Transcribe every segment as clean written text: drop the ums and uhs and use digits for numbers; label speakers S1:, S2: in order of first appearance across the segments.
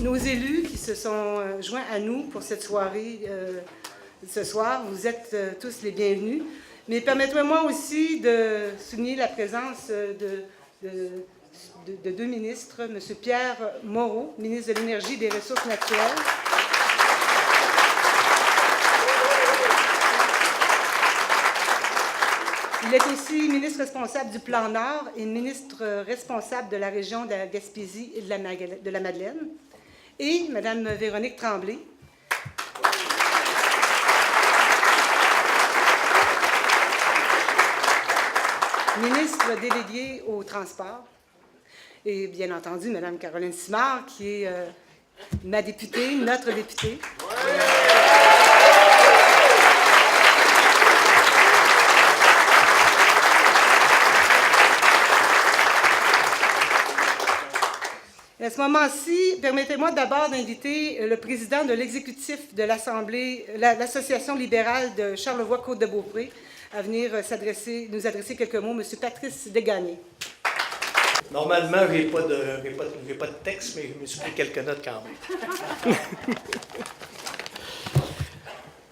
S1: nos élus qui se sont joints à nous pour cette soirée ce soir. Vous êtes tous les bienvenus. Mais permettez-moi aussi de souligner la présence de deux ministres, M. Pierre Moreau, ministre de l'Énergie et des Ressources naturelles, il est aussi ministre responsable du Plan Nord et ministre responsable de la région de la Gaspésie et de la Madeleine, et Mme Véronique Tremblay, ministre déléguée au transport, et bien entendu Mme Caroline Simard, qui est ma députée, notre députée. À ce moment-ci, permettez-moi d'abord d'inviter le président de l'exécutif de l'Assemblée, l'Association libérale de Charlevoix-Côte-de-Beaupré, à venir nous adresser quelques mots, M. Patrice Desgagnés.
S2: Normalement, je n'ai pas de texte, mais je me suis pris quelques notes quand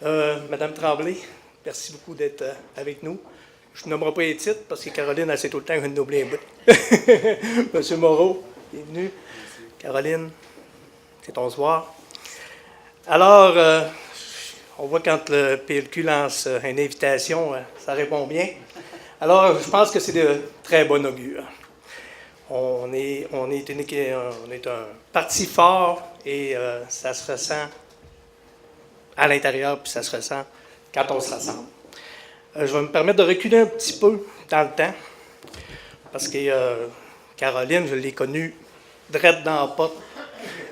S2: même. Madame Tremblay, merci beaucoup d'être avec nous. Je ne nommerai pas les titres parce que Caroline, elle sait tout le temps que je vais oublier un bout. Monsieur Moreau, bienvenue. Caroline, c'est ton soir. Alors, on voit quand le PLQ lance une invitation, ça répond bien. Alors, je pense que c'est de très bon augure. On est un parti fort et ça se ressent à l'intérieur, puis ça se ressent quand on se rassemble. Je vais me permettre de reculer un petit peu dans le temps, parce que Caroline, je l'ai connue drette dans la porte,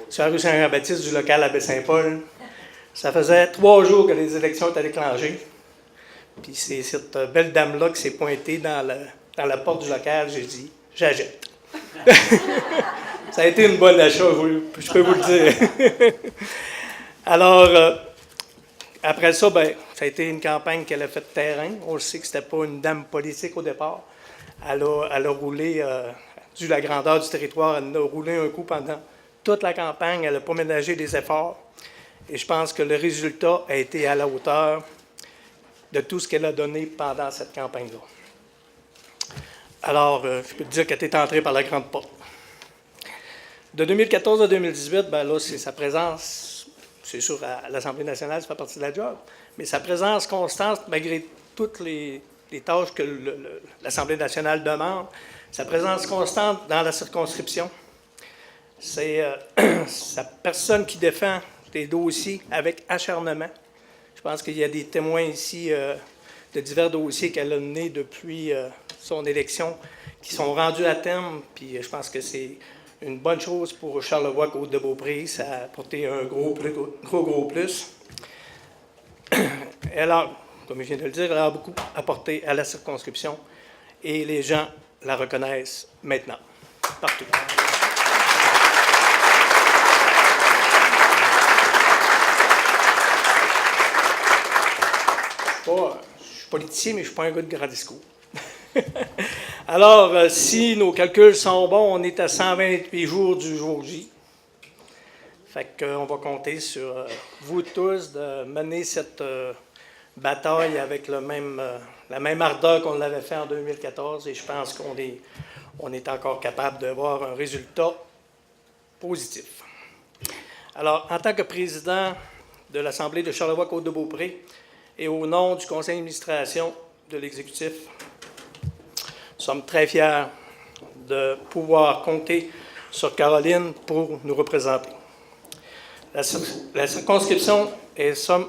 S2: sur la rue Saint-Jean-Baptiste du local à Baie-Saint-Paul. Ça faisait 3 jours que les élections étaient déclenchées. Puis c'est cette belle dame-là qui s'est pointée dans la porte du local. J'ai dit, j'achète. Ça a été une bonne achat, je peux vous le dire. Alors, après ça, ça a été une campagne qu'elle a faite terrain. On le sait que ce n'était pas une dame politique au départ. Elle a roulé, dû la grandeur du territoire, elle a roulé un coup pendant toute la campagne. Elle n'a pas ménagé des efforts. Et je pense que le résultat a été à la hauteur de tout ce qu'elle a donné pendant cette campagne-là. Alors, je peux te dire qu'elle est entrée par la grande porte. De 2014 à 2018, là, c'est sa présence, c'est sûr, à l'Assemblée nationale, ça fait partie de la job, mais sa présence constante, malgré toutes les tâches que l'Assemblée nationale demande, sa présence constante dans la circonscription, c'est sa personne qui défend des dossiers avec acharnement. Je pense qu'il y a des témoins ici de divers dossiers qu'elle a menés depuis son élection qui sont rendus à terme, puis je pense que c'est une bonne chose pour Charlevoix-Côte-de-Beaupré. Ça a apporté un gros plus. Elle a, comme je viens de le dire, elle a beaucoup apporté à la circonscription et les gens la reconnaissent maintenant, partout. Je suis politicien, mais je ne suis pas un gars de grand discours. Alors, si nos calculs sont bons, on est à 128 jours du jour J. Fait qu'on va compter sur vous tous de mener cette bataille avec la même ardeur qu'on l'avait fait en 2014. Et je pense qu'on est encore capable d'avoir un résultat positif. Alors, en tant que président de l'Assemblée de Charlevoix-Côte-de-Beaupré, et au nom du conseil d'administration de l'exécutif, nous sommes très fiers de pouvoir compter sur Caroline pour nous représenter. La circonscription et sommes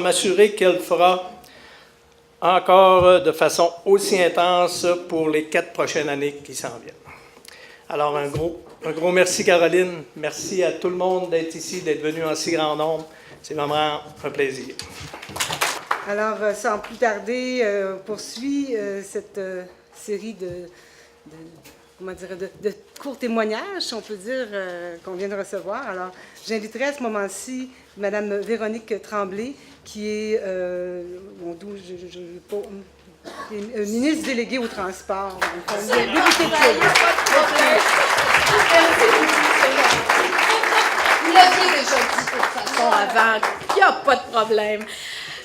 S2: assurés qu'elle fera encore de façon aussi intense pour les 4 prochaines années qui s'en viennent. Alors, un gros merci, Caroline. Merci à tout le monde d'être ici, d'être venu en si grand nombre. C'est vraiment un plaisir.
S1: Alors, sans plus tarder, on poursuit cette série de courts témoignages, si on peut dire, qu'on vient de recevoir. Alors, j'inviterai à ce moment-ci Mme Véronique Tremblay, qui est ministre déléguée au transport.
S3: avant. Il n'y a pas de problème.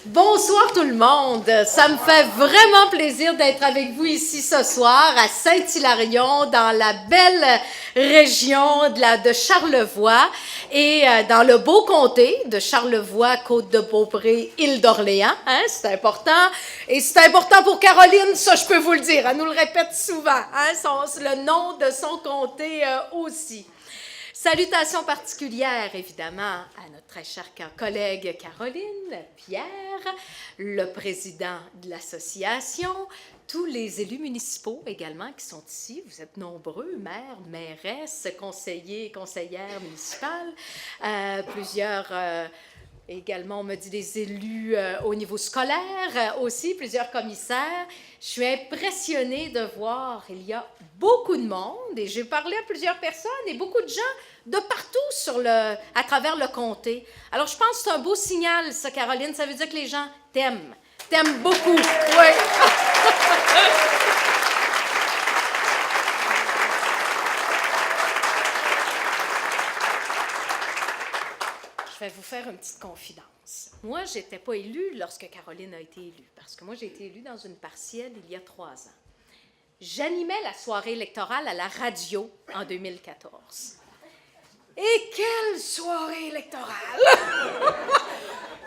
S3: Bonsoir tout le monde. Ça me fait vraiment plaisir d'être avec vous ici ce soir à Saint-Hilarion, dans la belle région de Charlevoix et dans le beau comté de Charlevoix, Côte-de-Beaupré, Île-d'Orléans. Hein, c'est important. Et c'est important pour Caroline, ça je peux vous le dire. Elle nous le répète souvent. Hein, le nom de son comté aussi. Salutations particulières, évidemment, à notre très chère collègue Caroline, Pierre, le président de l'association, tous les élus municipaux également qui sont ici. Vous êtes nombreux, maires, mairesses, conseillers et conseillères municipales, plusieurs... également, on me dit des élus au niveau scolaire, aussi plusieurs commissaires. Je suis impressionnée de voir, il y a beaucoup de monde et j'ai parlé à plusieurs personnes et beaucoup de gens de partout à travers le comté. Alors, je pense que c'est un beau signal, ça, Caroline. Ça veut dire que les gens t'aiment beaucoup. Oui. Je vais vous faire une petite confidence. Moi, je n'étais pas élue lorsque Caroline a été élue, parce que moi, j'ai été élue dans une partielle il y a 3 ans. J'animais la soirée électorale à la radio en 2014. Et quelle soirée électorale!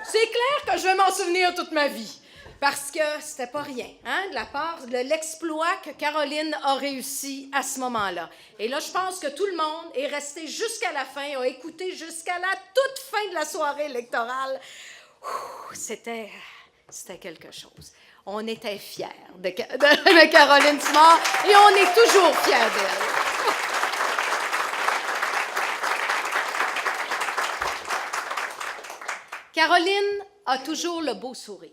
S3: C'est clair que je vais m'en souvenir toute ma vie, parce que c'était pas rien, hein, de la part de l'exploit que Caroline a réussi à ce moment-là. Et là, je pense que tout le monde est resté jusqu'à la fin, a écouté jusqu'à la toute fin de la soirée électorale. C'était quelque chose. On était fiers de Caroline Simard et on est toujours fiers d'elle. Caroline a toujours le beau sourire.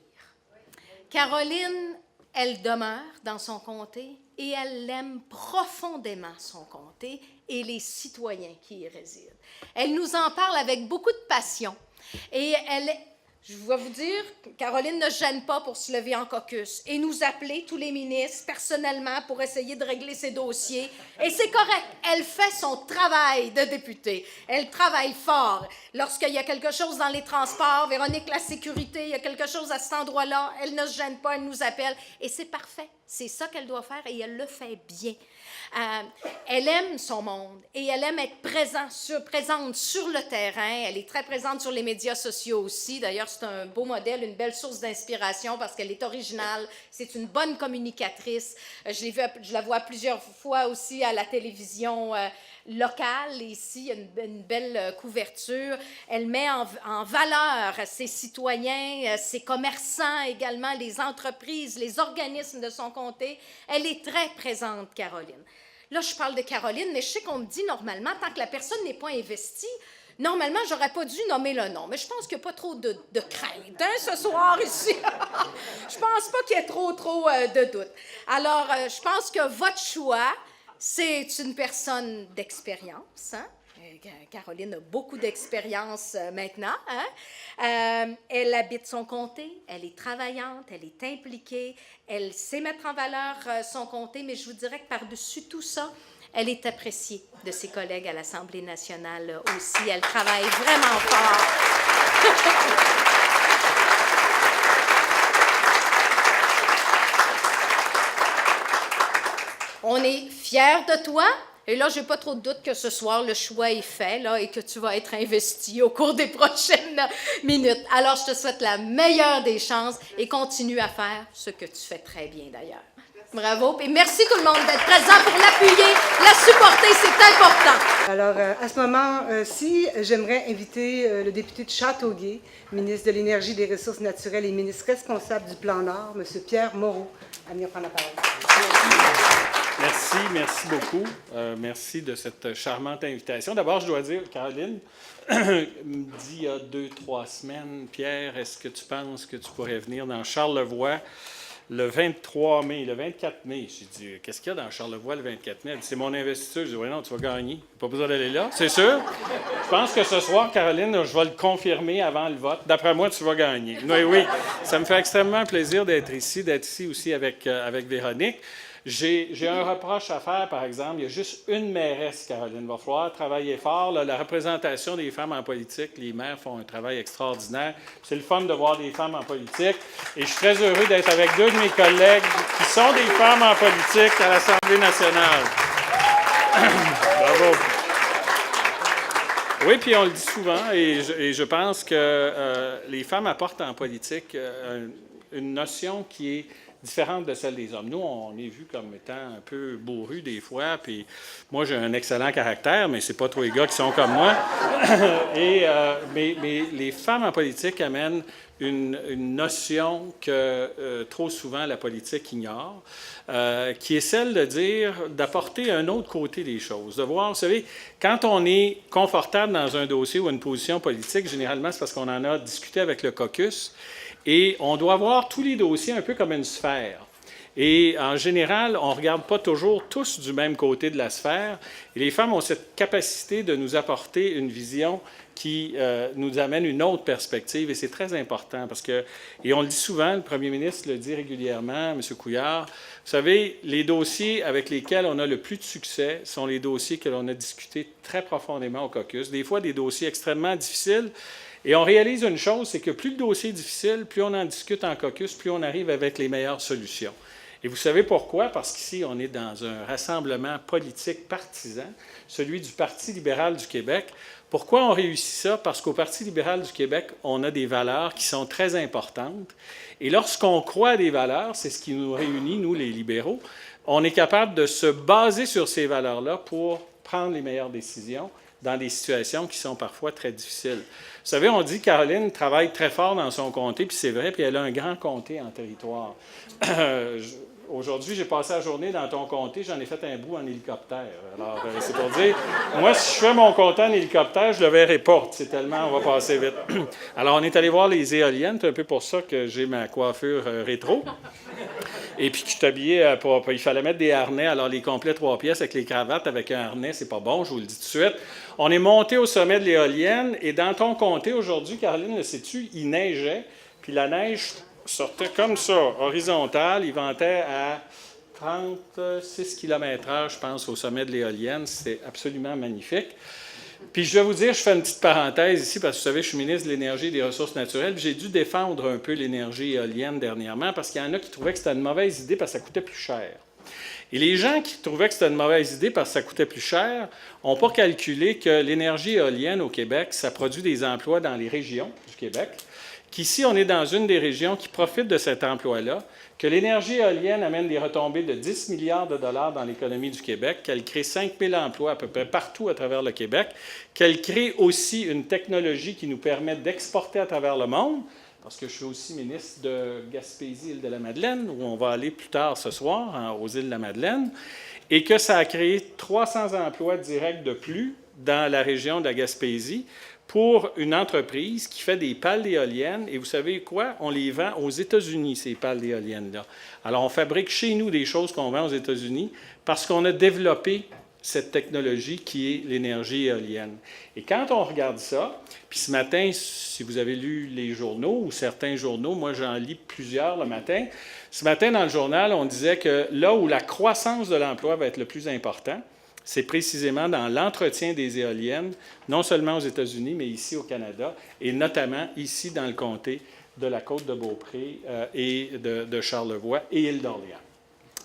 S3: Caroline, elle demeure dans son comté et elle aime profondément son comté et les citoyens qui y résident. Elle nous en parle avec beaucoup de passion et je vais vous dire, Caroline ne gêne pas pour se lever en caucus et nous appeler, tous les ministres, personnellement, pour essayer de régler ses dossiers. Et c'est correct, elle fait son travail de députée. Elle travaille fort. Lorsqu'il y a quelque chose dans les transports, Véronique, la sécurité, il y a quelque chose à cet endroit-là, elle ne se gêne pas, elle nous appelle. Et c'est parfait. C'est ça qu'elle doit faire et elle le fait bien. Elle aime son monde et elle aime être présente sur le terrain. Elle est très présente sur les médias sociaux aussi. D'ailleurs, c'est un beau modèle, une belle source d'inspiration parce qu'elle est originale. C'est une bonne communicatrice. Je la vois plusieurs fois aussi à la télévision locale. Ici, il y a une belle couverture. Elle met en valeur ses citoyens, ses commerçants également, les entreprises, les organismes de son comté. Elle est très présente, Caroline. Là, je parle de Caroline, mais je sais qu'on me dit normalement, tant que la personne n'est pas investie, normalement, je n'aurais pas dû nommer le nom. Mais je pense qu'il n'y a pas trop de crainte, hein, ce soir ici. Je pense pas qu'il y ait trop de doute. Alors, je pense que votre choix, c'est une personne d'expérience, hein? Caroline a beaucoup d'expérience maintenant. Hein? Elle habite son comté, elle est travaillante, elle est impliquée, elle sait mettre en valeur son comté, mais je vous dirais que par-dessus tout ça, elle est appréciée de ses collègues à l'Assemblée nationale aussi. Elle travaille vraiment fort. On est fiers de toi. Et là, je n'ai pas trop de doute que ce soir, le choix est fait là, et que tu vas être investi au cours des prochaines minutes. Alors, je te souhaite la meilleure des chances et continue à faire ce que tu fais très bien d'ailleurs. Bravo. Et merci tout le monde d'être présent pour l'appuyer, la supporter, c'est important.
S1: Alors, à ce moment-ci, j'aimerais inviter le député de Châteauguay, ministre de l'Énergie, des Ressources naturelles et ministre responsable du Plan Nord, M. Pierre Moreau, à venir prendre la parole.
S4: Merci beaucoup. Merci de cette charmante invitation. D'abord, je dois dire, Caroline me dit il y a 2-3 semaines, Pierre, est-ce que tu penses que tu pourrais venir dans Charlevoix le 23 mai, le 24 mai? J'ai dit, qu'est-ce qu'il y a dans Charlevoix le 24 mai? Elle dit, c'est mon investiture. Je dis, oui, non, tu vas gagner. Pas besoin d'aller là, c'est sûr. Je pense que ce soir, Caroline, je vais le confirmer avant le vote. D'après moi, tu vas gagner. Oui, ça me fait extrêmement plaisir d'être ici aussi avec Véronique. J'ai un reproche à faire, par exemple. Il y a juste une mairesse, Caroline. Il va falloir travailler fort. Là, la représentation des femmes en politique, les maires font un travail extraordinaire. C'est le fun de voir des femmes en politique. Et je suis très heureux d'être avec deux de mes collègues qui sont des femmes en politique à l'Assemblée nationale. Bravo. Oui, puis on le dit souvent, et je pense que les femmes apportent en politique une notion qui est différente de celle des hommes. Nous, on est vus comme étant un peu bourrus des fois, puis moi, j'ai un excellent caractère, mais c'est pas tous les gars qui sont comme moi. Mais les femmes en politique amènent une notion que trop souvent la politique ignore, qui est celle de dire, d'apporter un autre côté des choses, de voir, vous savez, quand on est confortable dans un dossier ou une position politique, généralement, c'est parce qu'on en a discuté avec le caucus, et on doit voir tous les dossiers un peu comme une sphère. Et en général, on ne regarde pas toujours tous du même côté de la sphère. Et les femmes ont cette capacité de nous apporter une vision qui nous amène une autre perspective. Et c'est très important parce que, et on le dit souvent, le premier ministre le dit régulièrement, M. Couillard, vous savez, les dossiers avec lesquels on a le plus de succès sont les dossiers que l'on a discutés très profondément au caucus. Des fois, des dossiers extrêmement difficiles. Et on réalise une chose, c'est que plus le dossier est difficile, plus on en discute en caucus, plus on arrive avec les meilleures solutions. Et vous savez pourquoi? Parce qu'ici, on est dans un rassemblement politique partisan, celui du Parti libéral du Québec. Pourquoi on réussit ça? Parce qu'au Parti libéral du Québec, on a des valeurs qui sont très importantes. Et lorsqu'on croit à des valeurs, c'est ce qui nous réunit, nous, les libéraux, on est capable de se baser sur ces valeurs-là pour prendre les meilleures décisions dans des situations qui sont parfois très difficiles. Vous savez, on dit que Caroline travaille très fort dans son comté, puis c'est vrai, puis elle a un grand comté en territoire. Aujourd'hui, j'ai passé la journée dans ton comté, j'en ai fait un bout en hélicoptère. Alors, c'est pour dire, moi, si je fais mon comté en hélicoptère, je le verrai pas. C'est tellement, on va passer vite. Alors, on est allé voir les éoliennes, c'est un peu pour ça que j'ai ma coiffure rétro. Et puis que je suis habillé, il fallait mettre des harnais. Alors, les complets 3 pièces avec les cravates, avec un harnais, c'est pas bon, je vous le dis tout de suite. On est monté au sommet de l'éolienne, et dans ton comté, aujourd'hui, Caroline, le sais-tu, il neigeait, puis la neige sortait comme ça, horizontale. Il ventait à 36 km/h, je pense, au sommet de l'éolienne. C'était absolument magnifique. Puis je vais vous dire, je fais une petite parenthèse ici, parce que vous savez, je suis ministre de l'Énergie et des Ressources naturelles, puis j'ai dû défendre un peu l'énergie éolienne dernièrement, parce qu'il y en a qui trouvaient que c'était une mauvaise idée parce que ça coûtait plus cher. Et les gens qui trouvaient que c'était une mauvaise idée parce que ça coûtait plus cher n'ont pas calculé que l'énergie éolienne au Québec, ça produit des emplois dans les régions du Québec, qu'ici, on est dans une des régions qui profite de cet emploi-là, que l'énergie éolienne amène des retombées de 10 milliards de dollars dans l'économie du Québec, qu'elle crée 5 000 emplois à peu près partout à travers le Québec, qu'elle crée aussi une technologie qui nous permet d'exporter à travers le monde, parce que je suis aussi ministre de Gaspésie-Île-de-la-Madeleine, où on va aller plus tard ce soir, aux Îles-de-la-Madeleine, et que ça a créé 300 emplois directs de plus dans la région de la Gaspésie, pour une entreprise qui fait des pales d'éoliennes. Et vous savez quoi? On les vend aux États-Unis, ces pales d'éoliennes-là. Alors, on fabrique chez nous des choses qu'on vend aux États-Unis parce qu'on a développé cette technologie qui est l'énergie éolienne. Et quand on regarde ça, puis ce matin, si vous avez lu les journaux ou certains journaux, moi j'en lis plusieurs le matin, ce matin dans le journal, on disait que là où la croissance de l'emploi va être le plus important, c'est précisément dans l'entretien des éoliennes, non seulement aux États-Unis, mais ici au Canada, et notamment ici dans le comté de la Côte-de-Beaupré et de Charlevoix et Île-d'Orléans.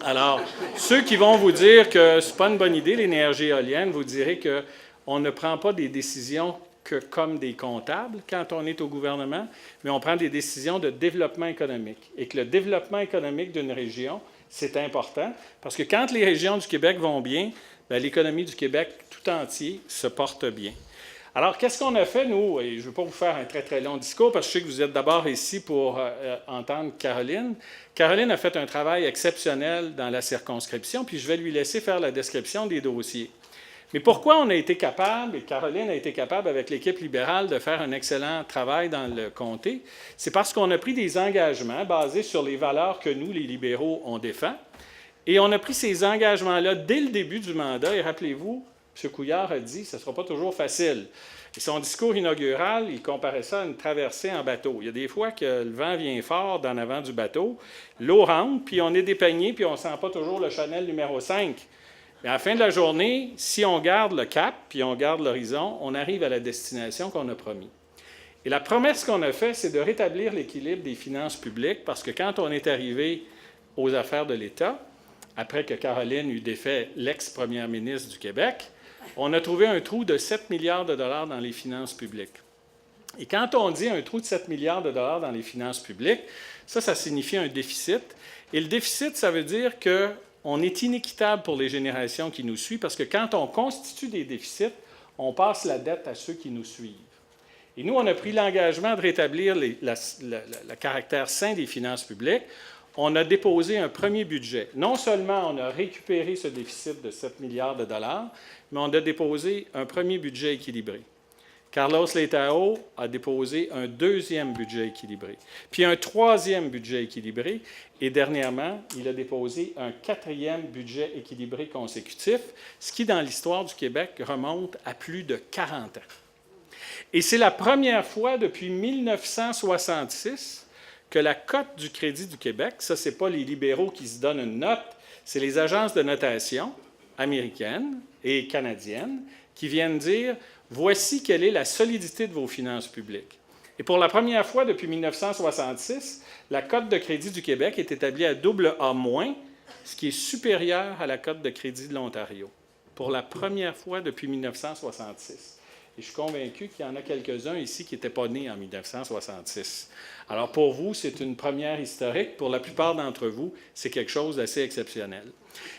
S4: Alors, ceux qui vont vous dire que ce n'est pas une bonne idée, l'énergie éolienne, vous direz qu'on ne prend pas des décisions que comme des comptables quand on est au gouvernement, mais on prend des décisions de développement économique. Et que le développement économique d'une région, c'est important, parce que quand les régions du Québec vont bien, bien, l'économie du Québec tout entier se porte bien. Alors, qu'est-ce qu'on a fait, nous? Et je ne veux pas vous faire un très, très long discours, parce que je sais que vous êtes d'abord ici pour entendre Caroline. Caroline a fait un travail exceptionnel dans la circonscription, puis je vais lui laisser faire la description des dossiers. Mais pourquoi on a été capable, et Caroline a été capable avec l'équipe libérale de faire un excellent travail dans le comté? C'est parce qu'on a pris des engagements basés sur les valeurs que nous, les libéraux, on défend. Et on a pris ces engagements-là dès le début du mandat. Et rappelez-vous, M. Couillard a dit que ce ne sera pas toujours facile. Et son discours inaugural, il comparait ça à une traversée en bateau. Il y a des fois que le vent vient fort d'en avant du bateau, l'eau rentre, puis on est dépeigné, puis on ne sent pas toujours le Chanel numéro 5. Mais à la fin de la journée, si on garde le cap, puis on garde l'horizon, on arrive à la destination qu'on a promis. Et la promesse qu'on a faite, c'est de rétablir l'équilibre des finances publiques, parce que quand on est arrivé aux affaires de l'État, après que Caroline eut défait l'ex-première ministre du Québec, on a trouvé un trou de 7 milliards de dollars dans les finances publiques. Et quand on dit un trou de 7 milliards de dollars dans les finances publiques, ça signifie un déficit. Et le déficit, ça veut dire qu'on est inéquitable pour les générations qui nous suivent, parce que quand on constitue des déficits, on passe la dette à ceux qui nous suivent. Et nous, on a pris l'engagement de rétablir le caractère sain des finances publiques. On a déposé un premier budget. Non seulement on a récupéré ce déficit de 7 milliards de dollars, mais on a déposé un premier budget équilibré. Carlos Letao a déposé un deuxième budget équilibré, puis un troisième budget équilibré, et dernièrement, il a déposé un quatrième budget équilibré consécutif, ce qui, dans l'histoire du Québec, remonte à plus de 40 ans. Et c'est la première fois depuis 1966 que la cote du Crédit du Québec, ça, ce n'est pas les libéraux qui se donnent une note, c'est les agences de notation américaines et canadiennes qui viennent dire « Voici quelle est la solidité de vos finances publiques ». Et pour la première fois depuis 1966, la cote de crédit du Québec est établie à AA-, ce qui est supérieur à la cote de crédit de l'Ontario. Pour la première fois depuis 1966. Et je suis convaincu qu'il y en a quelques-uns ici qui n'étaient pas nés en 1966. Alors pour vous, c'est une première historique. Pour la plupart d'entre vous, c'est quelque chose d'assez exceptionnel.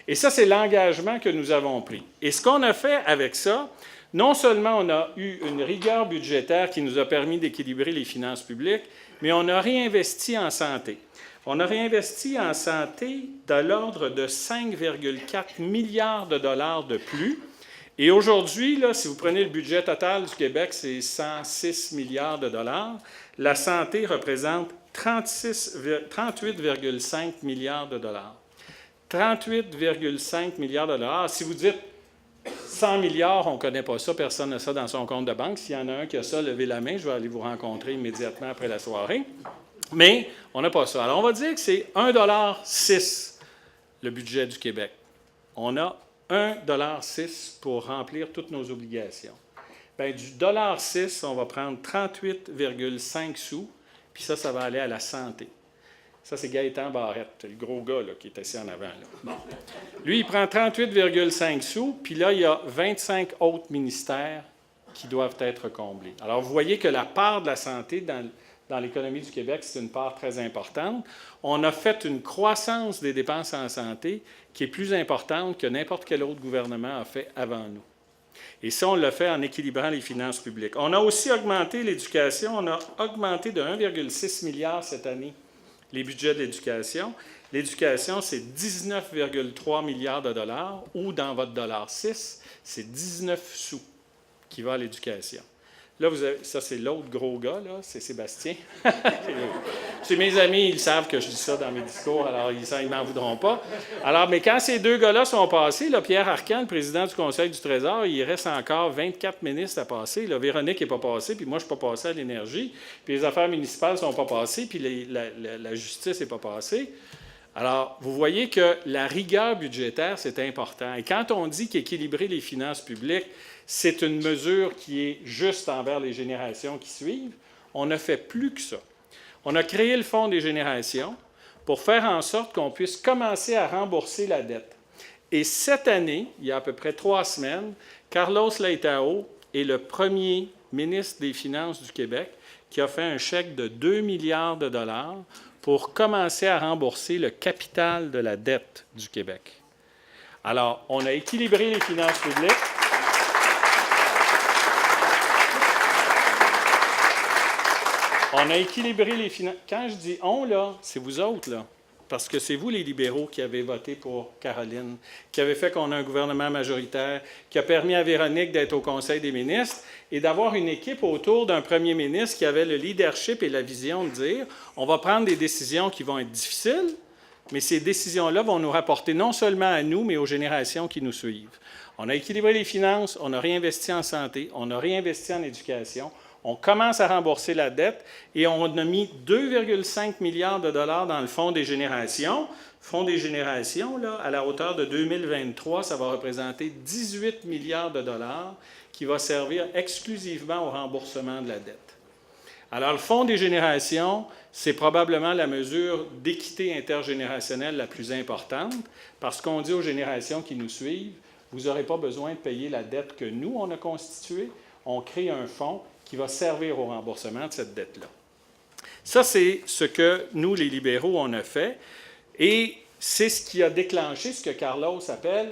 S4: Et ça, c'est l'engagement que nous avons pris. Et ce qu'on a fait avec ça, non seulement on a eu une rigueur budgétaire qui nous a permis d'équilibrer les finances publiques, mais on a réinvesti en santé. On a réinvesti en santé de l'ordre de 5,4 milliards de dollars de plus. Et aujourd'hui, si vous prenez le budget total du Québec, c'est 106 milliards de dollars. La santé représente 38,5 milliards de dollars. 38,5 milliards de dollars. Si vous dites 100 milliards, on ne connaît pas ça, personne n'a ça dans son compte de banque. S'il y en a un qui a ça, levez la main, je vais aller vous rencontrer immédiatement après la soirée. Mais on n'a pas ça. Alors, on va dire que c'est 1,06 $ le budget du Québec. On a 1,06 $ pour remplir toutes nos obligations. Bien, du $6, on va prendre 38,5 sous, puis ça va aller à la santé. Ça, c'est Gaëtan Barrette, le gros gars là, qui est assis en avant. Là. Bon. Lui, il prend 38,5 sous, puis là, il y a 25 autres ministères qui doivent être comblés. Alors, vous voyez que la part de la santé dans l'économie du Québec, c'est une part très importante. On a fait une croissance des dépenses en santé qui est plus importante que n'importe quel autre gouvernement a fait avant nous. Et ça, on l'a fait en équilibrant les finances publiques. On a aussi augmenté l'éducation. On a augmenté de 1,6 milliard cette année les budgets de l'éducation. L'éducation, c'est 19,3 milliards de dollars, ou dans votre $6, c'est 19 sous qui va à l'éducation. Là, vous avez, ça, c'est l'autre gros gars, là, c'est Sébastien. C'est mes amis, ils savent que je dis ça dans mes discours, alors ils ne m'en voudront pas. Alors, mais quand ces deux gars-là sont passés, là, Pierre Arcan, le président du Conseil du Trésor, il reste encore 24 ministres à passer. Là, Véronique n'est pas passée, puis moi, je ne suis pas passé à l'énergie, puis les affaires municipales ne sont pas passées, puis la justice n'est pas passée. Alors, vous voyez que la rigueur budgétaire, c'est important. Et quand on dit qu'équilibrer les finances publiques, c'est une mesure qui est juste envers les générations qui suivent, on ne fait plus que ça. On a créé le Fonds des générations pour faire en sorte qu'on puisse commencer à rembourser la dette. Et cette année, il y a à peu près 3 semaines, Carlos Letao est le premier ministre des Finances du Québec qui a fait un chèque de 2 milliards de dollars pour commencer à rembourser le capital de la dette du Québec. Alors, on a équilibré les finances publiques. On a équilibré les finances. Quand je dis « on », là, c'est vous autres, là. Parce que c'est vous, les libéraux, qui avez voté pour Caroline, qui avez fait qu'on a un gouvernement majoritaire, qui a permis à Véronique d'être au Conseil des ministres et d'avoir une équipe autour d'un premier ministre qui avait le leadership et la vision de dire « on va prendre des décisions qui vont être difficiles, mais ces décisions-là vont nous rapporter non seulement à nous, mais aux générations qui nous suivent. On a équilibré les finances, on a réinvesti en santé, on a réinvesti en éducation, on commence à rembourser la dette et on a mis 2,5 milliards de dollars dans le Fonds des générations. Fonds des générations, là, à la hauteur de 2023, ça va représenter 18 milliards de dollars qui va servir exclusivement au remboursement de la dette. Alors, le Fonds des générations, c'est probablement la mesure d'équité intergénérationnelle la plus importante parce qu'on dit aux générations qui nous suivent, vous n'aurez pas besoin de payer la dette que nous, on a constituée. On crée un fonds qui va servir au remboursement de cette dette-là. Ça, c'est ce que nous, les libéraux, on a fait. Et c'est ce qui a déclenché ce que Carlos appelle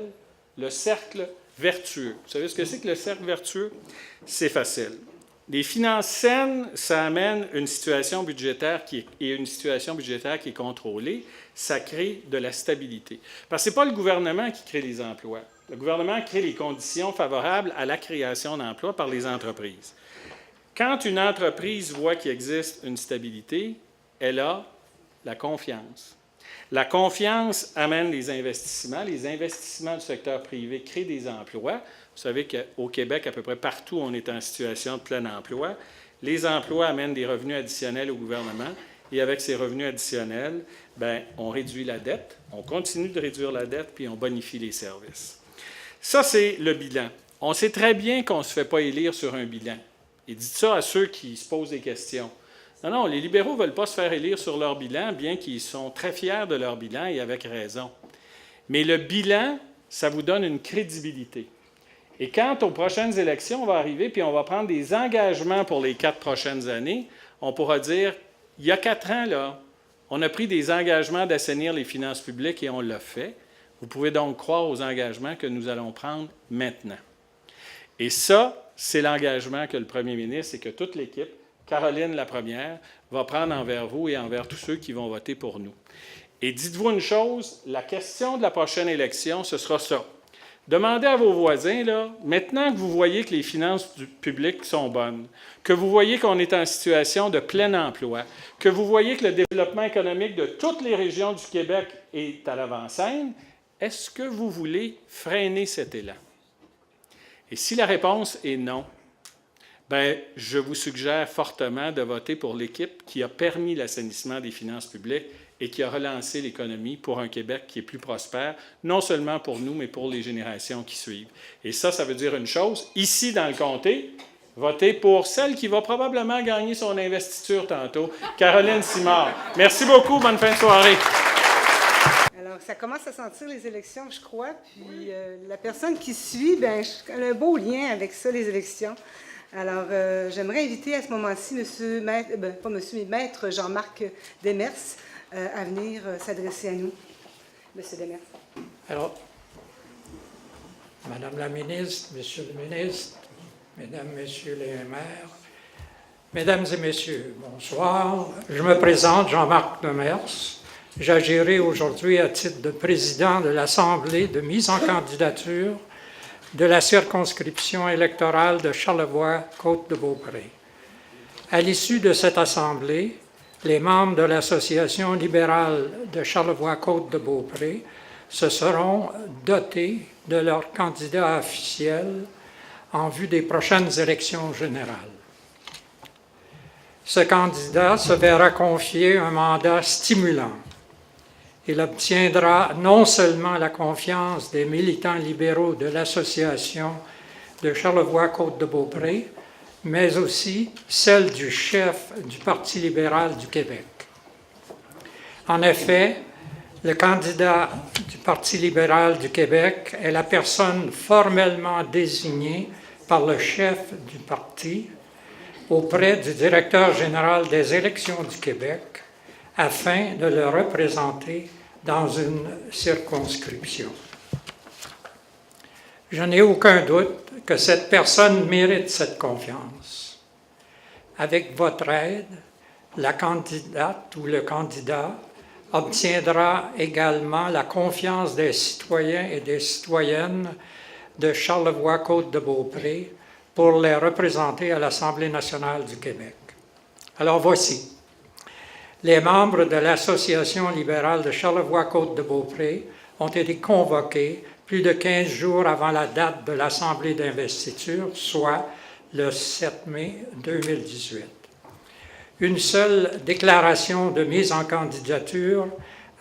S4: le cercle vertueux. Vous savez ce que c'est que le cercle vertueux? C'est facile. Les finances saines, ça amène une situation budgétaire qui est contrôlée. Ça crée de la stabilité. Parce que ce n'est pas le gouvernement qui crée les emplois. Le gouvernement crée les conditions favorables à la création d'emplois par les entreprises. Quand une entreprise voit qu'il existe une stabilité, elle a la confiance. La confiance amène les investissements. Les investissements du secteur privé créent des emplois. Vous savez qu'au Québec, à peu près partout, on est en situation de plein emploi. Les emplois amènent des revenus additionnels au gouvernement. Et avec ces revenus additionnels, bien, on réduit la dette, on continue de réduire la dette, puis on bonifie les services. Ça, c'est le bilan. On sait très bien qu'on ne se fait pas élire sur un bilan. Et dites ça à ceux qui se posent des questions. Non, les libéraux ne veulent pas se faire élire sur leur bilan, bien qu'ils sont très fiers de leur bilan et avec raison. Mais le bilan, ça vous donne une crédibilité. Et quand aux prochaines élections, on va arriver puis on va prendre des engagements pour les 4 prochaines années, on pourra dire, il y a 4 ans, là, on a pris des engagements d'assainir les finances publiques et on l'a fait. Vous pouvez donc croire aux engagements que nous allons prendre maintenant. Et ça, c'est l'engagement que le premier ministre et que toute l'équipe, Caroline la première, va prendre envers vous et envers tous ceux qui vont voter pour nous. Et dites-vous une chose, la question de la prochaine élection, ce sera ça. Demandez à vos voisins, là, maintenant que vous voyez que les finances publiques sont bonnes, que vous voyez qu'on est en situation de plein emploi, que vous voyez que le développement économique de toutes les régions du Québec est à l'avant-scène, est-ce que vous voulez freiner cet élan? Et si la réponse est non, bien, je vous suggère fortement de voter pour l'équipe qui a permis l'assainissement des finances publiques et qui a relancé l'économie pour un Québec qui est plus prospère, non seulement pour nous, mais pour les générations qui suivent. Et ça veut dire une chose. Ici, dans le comté, votez pour celle qui va probablement gagner son investiture tantôt, Caroline Simard. Merci beaucoup. Bonne fin de soirée.
S1: Alors, ça commence à sentir les élections, je crois. Puis la personne qui suit, bien, elle a un beau lien avec ça, les élections. Alors, j'aimerais inviter à ce moment-ci Maître Jean-Marc Demers à venir s'adresser à nous. Monsieur Demers.
S5: Alors, Madame la ministre, Monsieur le ministre, Mesdames, Messieurs les maires, Mesdames et Messieurs, bonsoir. Je me présente, Jean-Marc Demers. J'agirai aujourd'hui à titre de président de l'Assemblée de mise en candidature de la circonscription électorale de Charlevoix-Côte-de-Beaupré. À l'issue de cette assemblée, les membres de l'Association libérale de Charlevoix-Côte-de-Beaupré se seront dotés de leur candidat officiel en vue des prochaines élections générales. Ce candidat se verra confier un mandat stimulant. Il obtiendra non seulement la confiance des militants libéraux de l'Association de Charlevoix-Côte-de-Beaupré, mais aussi celle du chef du Parti libéral du Québec. En effet, le candidat du Parti libéral du Québec est la personne formellement désignée par le chef du parti auprès du directeur général des élections du Québec afin de le représenter dans une circonscription. Je n'ai aucun doute que cette personne mérite cette confiance. Avec votre aide, la candidate ou le candidat obtiendra également la confiance des citoyens et des citoyennes de Charlevoix-Côte-de-Beaupré pour les représenter à l'Assemblée nationale du Québec. Alors voici. les membres de l'Association libérale de Charlevoix-Côte-de-Beaupré ont été convoqués plus de 15 jours avant la date de l'Assemblée d'investiture, soit le 7 mai 2018. Une seule déclaration de mise en candidature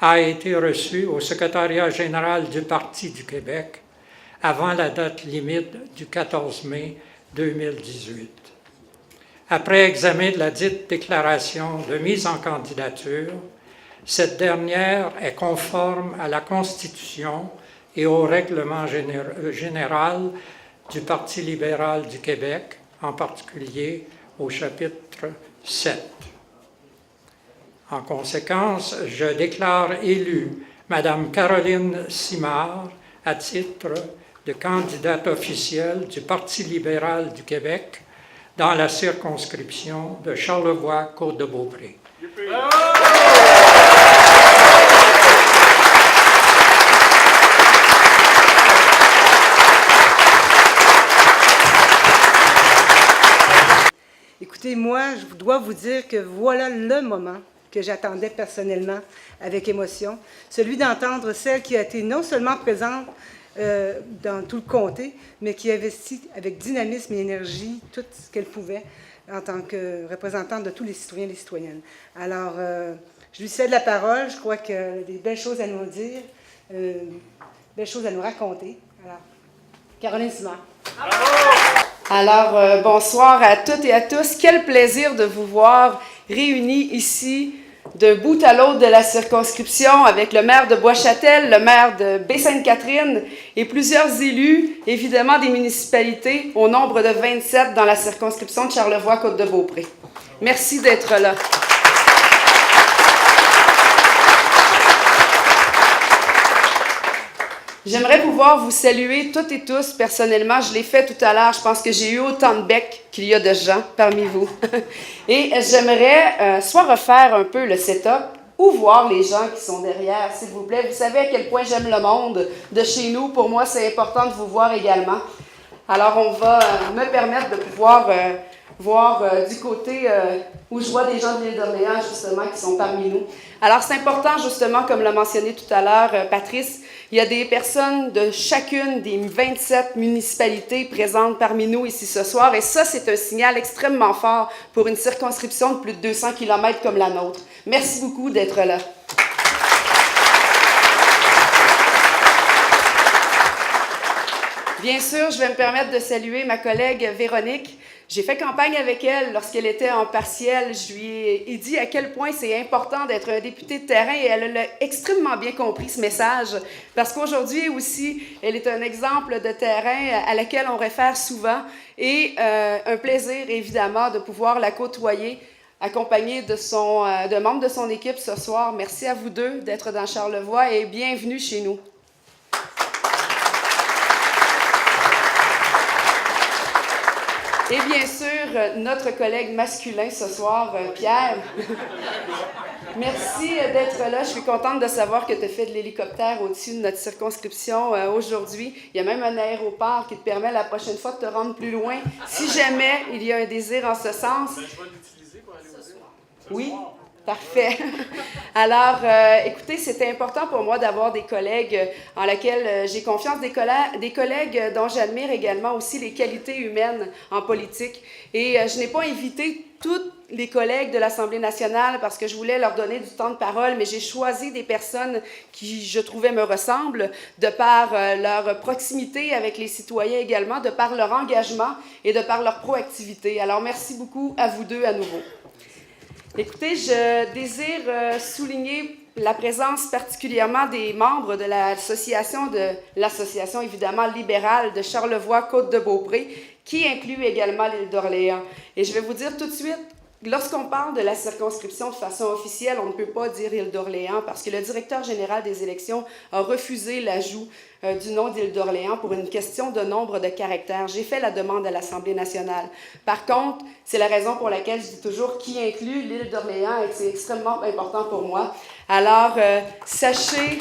S5: a été reçue au secrétariat général du Parti du Québec avant la date limite du 14 mai 2018. Après examen de la dite déclaration de mise en candidature, cette dernière est conforme à la Constitution et au règlement général du Parti libéral du Québec, en particulier au chapitre 7. En conséquence, je déclare élue Mme Caroline Simard à titre de candidate officielle du Parti libéral du Québec dans la circonscription de Charlevoix-Côte-de-Beaupré.
S1: Écoutez, moi, je dois vous dire que voilà le moment que j'attendais personnellement avec émotion, celui d'entendre celle qui a été non seulement présente dans tout le comté, mais qui investit avec dynamisme et énergie tout ce qu'elle pouvait en tant que représentante de tous les citoyens et les citoyennes. Alors, je lui cède la parole. Je crois qu'il y a des belles choses à nous dire, belles choses à nous raconter. Alors, Caroline Simard.
S6: Alors, bonsoir à toutes et à tous. Quel plaisir de vous voir réunis ici, d'un bout à l'autre de la circonscription, avec le maire de Bois-Châtel, le maire de Baie-Sainte-Catherine et plusieurs élus, évidemment des municipalités, au nombre de 27 dans la circonscription de Charlevoix-Côte-de-Beaupré. Merci d'être là. J'aimerais pouvoir vous saluer toutes et tous personnellement. Je l'ai fait tout à l'heure. Je pense que j'ai eu autant de becs qu'il y a de gens parmi vous. Et j'aimerais soit refaire un peu le setup ou voir les gens qui sont derrière, s'il vous plaît. Vous savez à quel point j'aime le monde de chez nous. Pour moi, c'est important de vous voir également. Alors, on va me permettre de pouvoir voir du côté où je vois des gens de l'île d'Orléans, justement, qui sont parmi nous. Alors, c'est important, justement, comme l'a mentionné tout à l'heure Patrice, il y a des personnes de chacune des 27 municipalités présentes parmi nous ici ce soir, et ça, c'est un signal extrêmement fort pour une circonscription de plus de 200 km comme la nôtre. Merci beaucoup d'être là. Bien sûr, je vais me permettre de saluer ma collègue Véronique. J'ai fait campagne avec elle lorsqu'elle était en partiel. Je lui ai dit à quel point c'est important d'être un député de terrain et elle a extrêmement bien compris ce message parce qu'aujourd'hui aussi, elle est un exemple de terrain à laquelle on réfère souvent et un plaisir évidemment de pouvoir la côtoyer accompagnée de membres de son équipe ce soir. Merci à vous deux d'être dans Charlevoix et bienvenue chez nous. Et bien sûr, notre collègue masculin ce soir, Pierre. Merci d'être là. Je suis contente de savoir que tu as fait de l'hélicoptère au-dessus de notre circonscription aujourd'hui. Il y a même un aéroport qui te permet la prochaine fois de te rendre plus loin, si jamais il y a un désir en ce sens.
S4: Je vais l'utiliser pour aller aux îles.
S6: Oui. Parfait. Alors, écoutez, c'était important pour moi d'avoir des collègues en lesquels j'ai confiance, des collègues dont j'admire également aussi les qualités humaines en politique. Et je n'ai pas invité tous les collègues de l'Assemblée nationale parce que je voulais leur donner du temps de parole, mais j'ai choisi des personnes qui, je trouvais, me ressemblent de par leur proximité avec les citoyens également, de par leur engagement et de par leur proactivité. Alors, merci beaucoup à vous deux à nouveau. Écoutez, je désire souligner la présence particulièrement des membres de l'association évidemment libérale de Charlevoix-Côte-de-Beaupré, qui inclut également l'île d'Orléans. Et je vais vous dire tout de suite, lorsqu'on parle de la circonscription de façon officielle, on ne peut pas dire île d'Orléans parce que le directeur général des élections a refusé l'ajout du nom d'île d'Orléans pour une question de nombre de caractères. J'ai fait la demande à l'Assemblée nationale. Par contre, c'est la raison pour laquelle je dis toujours qui inclut l'île d'Orléans et que c'est extrêmement important pour moi. Alors, sachez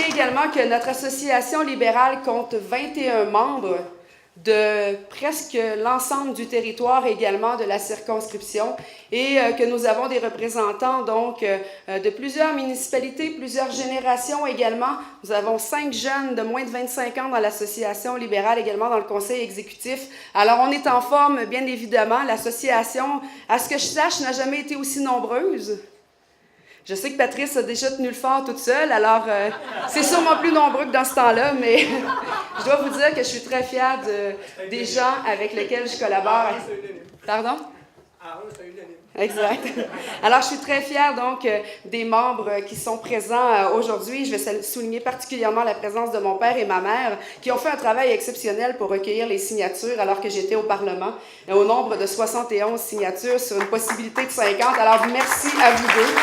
S6: également que notre association libérale compte 21 membres de presque l'ensemble du territoire également de la circonscription et que nous avons des représentants donc de plusieurs municipalités, plusieurs générations également. Nous avons 5 jeunes de moins de 25 ans dans l'association libérale, également dans le conseil exécutif. Alors on est en forme, bien évidemment. L'association, à ce que je sache, n'a jamais été aussi nombreuse. Je sais que Patrice a déjà tenu le fort toute seule, alors c'est sûrement plus nombreux que dans ce temps-là, mais je dois vous dire que je suis très fière des gens avec lesquels je collabore. Pardon? Exact. Alors, je suis très fière, donc, des membres qui sont présents aujourd'hui. Je vais souligner particulièrement la présence de mon père et ma mère, qui ont fait un travail exceptionnel pour recueillir les signatures alors que j'étais au Parlement, au nombre de 71 signatures sur une possibilité de 50. Alors, merci à vous deux.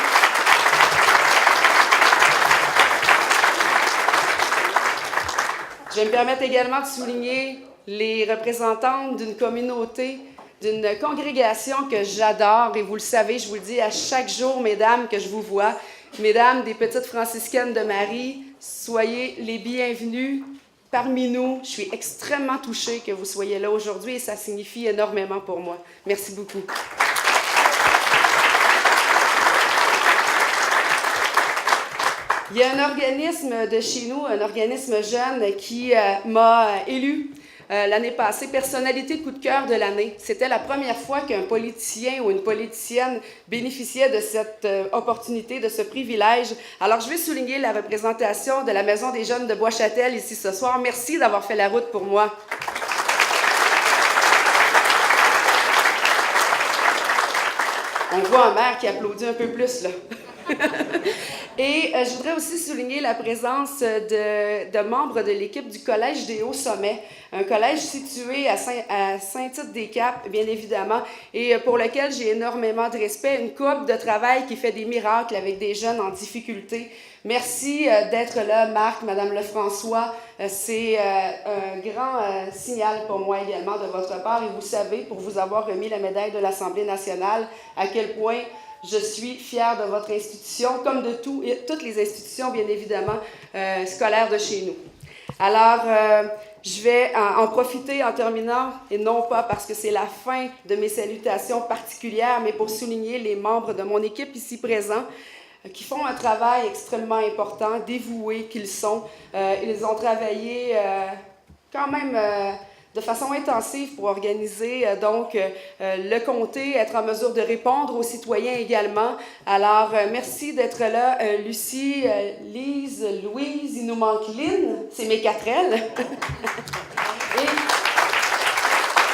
S6: Je vais me permettre également de souligner les représentantes d'une communauté, d'une congrégation que j'adore, et vous le savez, je vous le dis à chaque jour, mesdames, que je vous vois. Mesdames des Petites Franciscaines de Marie, soyez les bienvenues parmi nous. Je suis extrêmement touchée que vous soyez là aujourd'hui et ça signifie énormément pour moi. Merci beaucoup. Il y a un organisme de chez nous, un organisme jeune, qui m'a élu l'année passée personnalité coup de cœur de l'année. C'était la première fois qu'un politicien ou une politicienne bénéficiait de cette opportunité, de ce privilège. Alors, je vais souligner la représentation de la Maison des jeunes de Bois-Châtel ici ce soir. Merci d'avoir fait la route pour moi. On voit un maire qui applaudit un peu plus, là. Et je voudrais aussi souligner la présence de membres de l'équipe du Collège des Hauts-Sommets, un collège situé à Saint-Tite-des-Caps, bien évidemment, et pour lequel j'ai énormément de respect, une couple de travail qui fait des miracles avec des jeunes en difficulté. Merci d'être là, Marc, Madame Lefrançois. C'est un grand signal pour moi également de votre part, et vous savez, pour vous avoir remis la médaille de l'Assemblée nationale, à quel point je suis fière de votre institution, comme de toutes les institutions, bien évidemment, scolaires de chez nous. Alors, je vais en profiter en terminant, et non pas parce que c'est la fin de mes salutations particulières, mais pour souligner les membres de mon équipe ici présents, qui font un travail extrêmement important, dévoués qu'ils sont. Ils ont travaillé quand même de façon intensive pour organiser le comté, être en mesure de répondre aux citoyens également. Alors, merci d'être là. Lucie, Lise, Louise, il nous manque Lynn, c'est mes 4 L.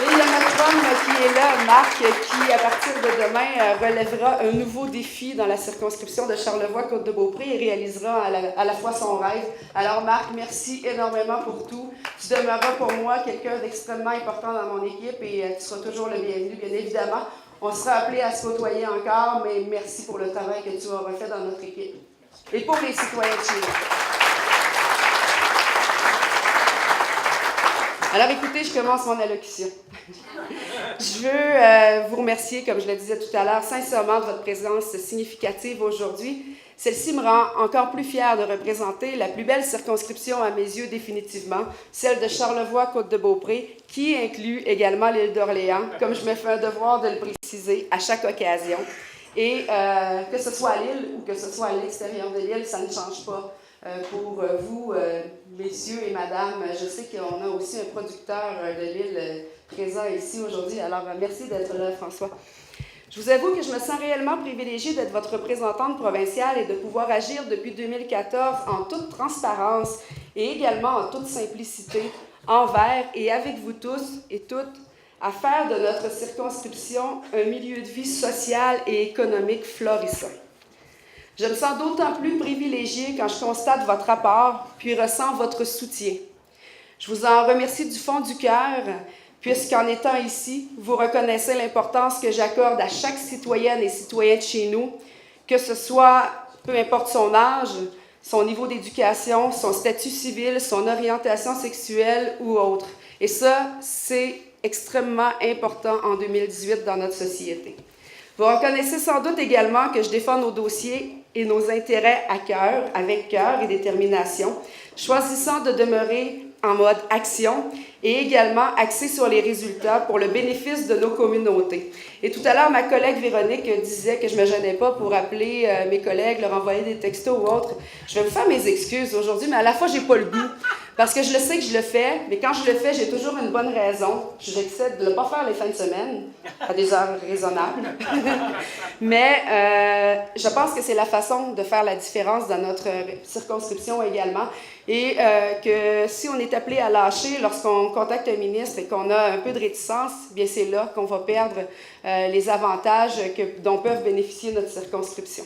S6: Et il y a notre homme qui est là, Marc, qui, à partir de demain, relèvera un nouveau défi dans la circonscription de Charlevoix-Côte-de-Beaupré et réalisera à la fois son rêve. Alors, Marc, merci énormément pour tout. Tu demeureras pour moi quelqu'un d'extrêmement important dans mon équipe et tu seras toujours le bienvenu, bien évidemment. On sera appelé à se côtoyer encore, mais merci pour le travail que tu auras fait dans notre équipe. Et pour les citoyens de chez nous. Alors écoutez, je commence mon allocution. Je veux vous remercier, comme je le disais tout à l'heure, sincèrement de votre présence significative aujourd'hui. Celle-ci me rend encore plus fière de représenter la plus belle circonscription à mes yeux définitivement, celle de Charlevoix-Côte-de-Beaupré, qui inclut également l'île d'Orléans, comme je me fais un devoir de le préciser à chaque occasion. Et que ce soit à l'île ou que ce soit à l'extérieur de l'île, ça ne change pas. Pour vous, messieurs et madame, je sais qu'on a aussi un producteur de l'île présent ici aujourd'hui. Alors, merci d'être là, François. Je vous avoue que je me sens réellement privilégiée d'être votre représentante provinciale et de pouvoir agir depuis 2014 en toute transparence et également en toute simplicité envers et avec vous tous et toutes à faire de notre circonscription un milieu de vie social et économique florissant. Je me sens d'autant plus privilégiée quand je constate votre apport puis ressens votre soutien. Je vous en remercie du fond du cœur, puisqu'en étant ici, vous reconnaissez l'importance que j'accorde à chaque citoyenne et citoyen de chez nous, que ce soit, peu importe son âge, son niveau d'éducation, son statut civil, son orientation sexuelle ou autre. Et ça, c'est extrêmement important en 2018 dans notre société. Vous reconnaissez sans doute également que je défends nos dossiers et nos intérêts à cœur, avec cœur et détermination, choisissant de demeurer en mode action et également axé sur les résultats pour le bénéfice de nos communautés. Et tout à l'heure, ma collègue Véronique disait que je ne me gênais pas pour appeler mes collègues, leur envoyer des textos ou autres. Je vais vous faire mes excuses aujourd'hui, mais à la fois, je n'ai pas le goût. Parce que je le sais que je le fais, mais quand je le fais, j'ai toujours une bonne raison. J'essaie de ne pas faire les fins de semaine, à des heures raisonnables. Mais je pense que c'est la façon de faire la différence dans notre circonscription également. Et que si on est appelé à lâcher lorsqu'on contacte un ministre et qu'on a un peu de réticence, bien c'est là qu'on va perdre les avantages dont peuvent bénéficier notre circonscription.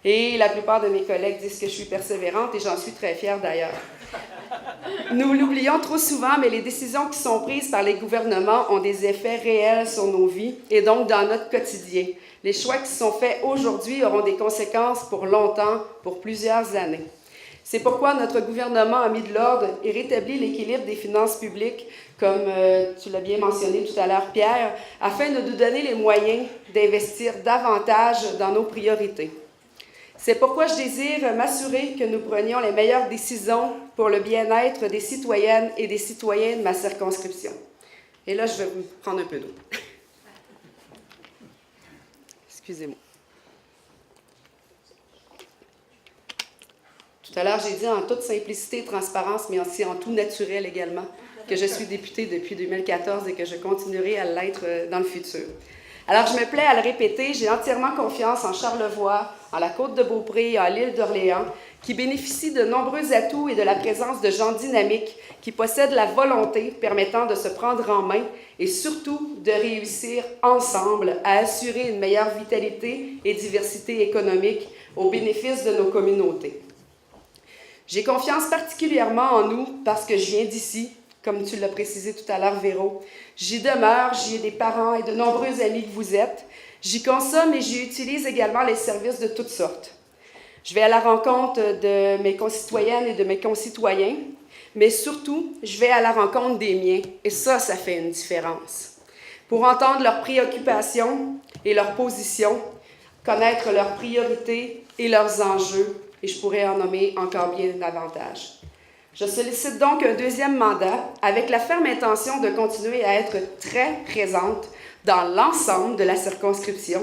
S6: Et la plupart de mes collègues disent que je suis persévérante et j'en suis très fière d'ailleurs. Nous l'oublions trop souvent, mais les décisions qui sont prises par les gouvernements ont des effets réels sur nos vies et donc dans notre quotidien. Les choix qui sont faits aujourd'hui auront des conséquences pour longtemps, pour plusieurs années. C'est pourquoi notre gouvernement a mis de l'ordre et rétabli l'équilibre des finances publiques, comme tu l'as bien mentionné tout à l'heure, Pierre, afin de nous donner les moyens d'investir davantage dans nos priorités. C'est pourquoi je désire m'assurer que nous prenions les meilleures décisions pour le bien-être des citoyennes et des citoyens de ma circonscription. Et là, je vais me prendre un peu d'eau. Excusez-moi. Tout à l'heure, j'ai dit en toute simplicité et transparence, mais aussi en tout naturel également, que je suis députée depuis 2014 et que je continuerai à l'être dans le futur. Alors, je me plais à le répéter, j'ai entièrement confiance en Charlevoix, en la Côte-de-Beaupré et en l'île d'Orléans, qui bénéficient de nombreux atouts et de la présence de gens dynamiques qui possèdent la volonté permettant de se prendre en main et surtout de réussir ensemble à assurer une meilleure vitalité et diversité économique au bénéfice de nos communautés. J'ai confiance particulièrement en nous parce que je viens d'ici, comme tu l'as précisé tout à l'heure, Véro. J'y demeure, j'y ai des parents et de nombreux amis que vous êtes. J'y consomme et j'y utilise également les services de toutes sortes. Je vais à la rencontre de mes concitoyennes et de mes concitoyens, mais surtout, je vais à la rencontre des miens. Et ça fait une différence. Pour entendre leurs préoccupations et leurs positions, connaître leurs priorités et leurs enjeux, et je pourrais en nommer encore bien davantage. Je sollicite donc un deuxième mandat avec la ferme intention de continuer à être très présente dans l'ensemble de la circonscription,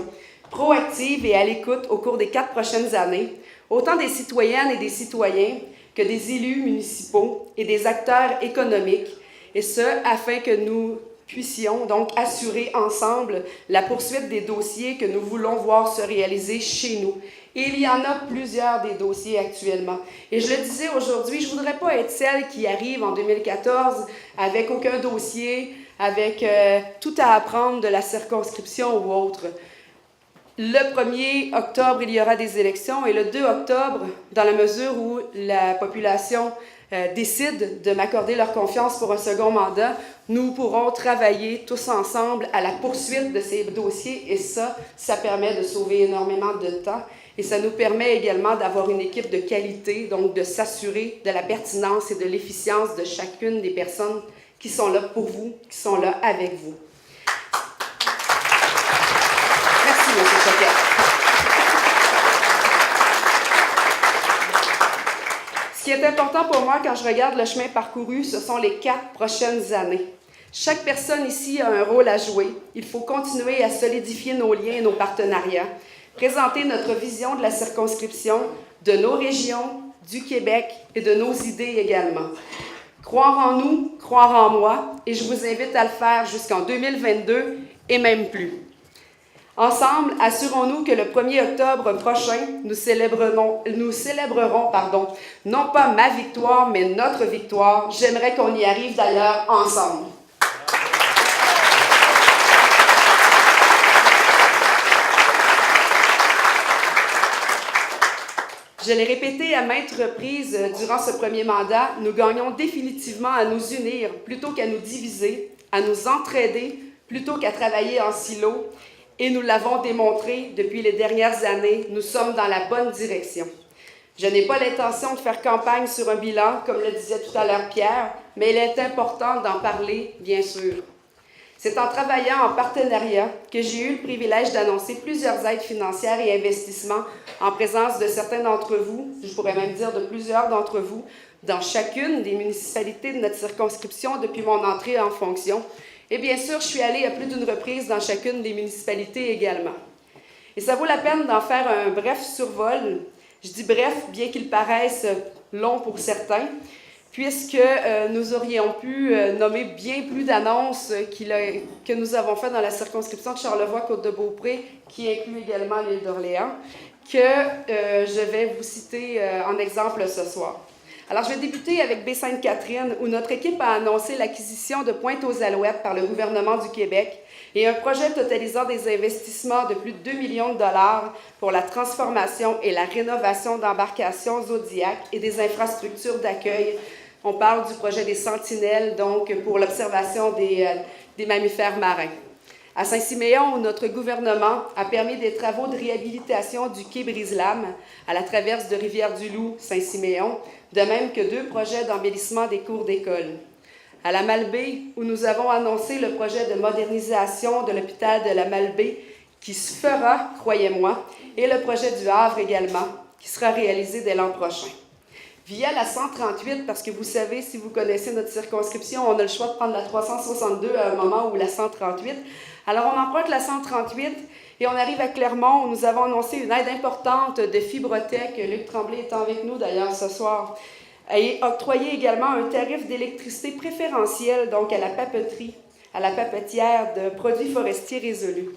S6: proactive et à l'écoute au cours des 4 prochaines années, autant des citoyennes et des citoyens que des élus municipaux et des acteurs économiques, et ce, afin que nous puissions donc assurer ensemble la poursuite des dossiers que nous voulons voir se réaliser chez nous. Et il y en a plusieurs des dossiers actuellement. Et je le disais aujourd'hui, je ne voudrais pas être celle qui arrive en 2014 avec aucun dossier, avec tout à apprendre de la circonscription ou autre. Le 1er octobre, il y aura des élections et le 2 octobre, dans la mesure où la population décide de m'accorder leur confiance pour un second mandat, nous pourrons travailler tous ensemble à la poursuite de ces dossiers et ça permet de sauver énormément de temps. Et ça nous permet également d'avoir une équipe de qualité, donc de s'assurer de la pertinence et de l'efficience de chacune des personnes qui sont là pour vous, qui sont là avec vous. Merci, M. Choquet. Ce qui est important pour moi quand je regarde le chemin parcouru, ce sont les 4 prochaines années. Chaque personne ici a un rôle à jouer. Il faut continuer à solidifier nos liens et nos partenariats. Présenter notre vision de la circonscription, de nos régions, du Québec et de nos idées également. Croire en nous, croire en moi, et je vous invite à le faire jusqu'en 2022 et même plus. Ensemble, assurons-nous que le 1er octobre prochain, nous célébrerons, non pas ma victoire, mais notre victoire. J'aimerais qu'on y arrive d'ailleurs ensemble. Je l'ai répété à maintes reprises durant ce premier mandat, nous gagnons définitivement à nous unir plutôt qu'à nous diviser, à nous entraider plutôt qu'à travailler en silo. Et nous l'avons démontré depuis les dernières années, nous sommes dans la bonne direction. Je n'ai pas l'intention de faire campagne sur un bilan, comme le disait tout à l'heure Pierre, mais il est important d'en parler, bien sûr. C'est en travaillant en partenariat que j'ai eu le privilège d'annoncer plusieurs aides financières et investissements en présence de certains d'entre vous, je pourrais même dire de plusieurs d'entre vous, dans chacune des municipalités de notre circonscription depuis mon entrée en fonction. Et bien sûr, je suis allée à plus d'une reprise dans chacune des municipalités également. Et ça vaut la peine d'en faire un bref survol. Je dis bref, bien qu'il paraisse long pour certains, puisque nous aurions pu nommer bien plus d'annonces que nous avons faites dans la circonscription de Charlevoix-Côte-de-Beaupré, qui inclut également l'île d'Orléans, que je vais vous citer en exemple ce soir. Alors, je vais débuter avec Baie-Sainte-Catherine, où notre équipe a annoncé l'acquisition de Pointe-aux-Alouettes par le gouvernement du Québec et un projet totalisant des investissements de plus de 2 millions de dollars pour la transformation et la rénovation d'embarcations Zodiac et des infrastructures d'accueil. On parle du projet des Sentinelles, donc pour l'observation des mammifères marins. À Saint-Siméon, où notre gouvernement a permis des travaux de réhabilitation du quai Brise-Lames à la traverse de Rivière-du-Loup, Saint-Siméon, de même que 2 projets d'embellissement des cours d'école. À la Malbaie, où nous avons annoncé le projet de modernisation de l'hôpital de la Malbaie, qui se fera, croyez-moi, et le projet du Havre également, qui sera réalisé dès l'an prochain. Via la 138, parce que vous savez, si vous connaissez notre circonscription, on a le choix de prendre la 362 à un moment ou la 138. Alors, on emprunte la 138 et on arrive à Clermont, où nous avons annoncé une aide importante de Fibrotech. Luc Tremblay est avec nous d'ailleurs ce soir. Et octroyé également un tarif d'électricité préférentiel, donc à la papeterie, à la papetière de produits forestiers résolus.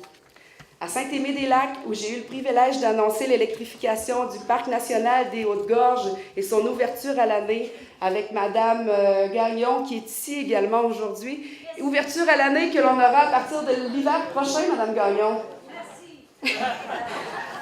S6: À Saint-Aimé-des-Lacs, où j'ai eu le privilège d'annoncer l'électrification du Parc national des Hautes-Gorges et son ouverture à l'année avec Mme Gagnon, qui est ici également aujourd'hui. Ouverture à l'année que l'on aura à partir de l'hiver prochain, Mme Gagnon. Merci.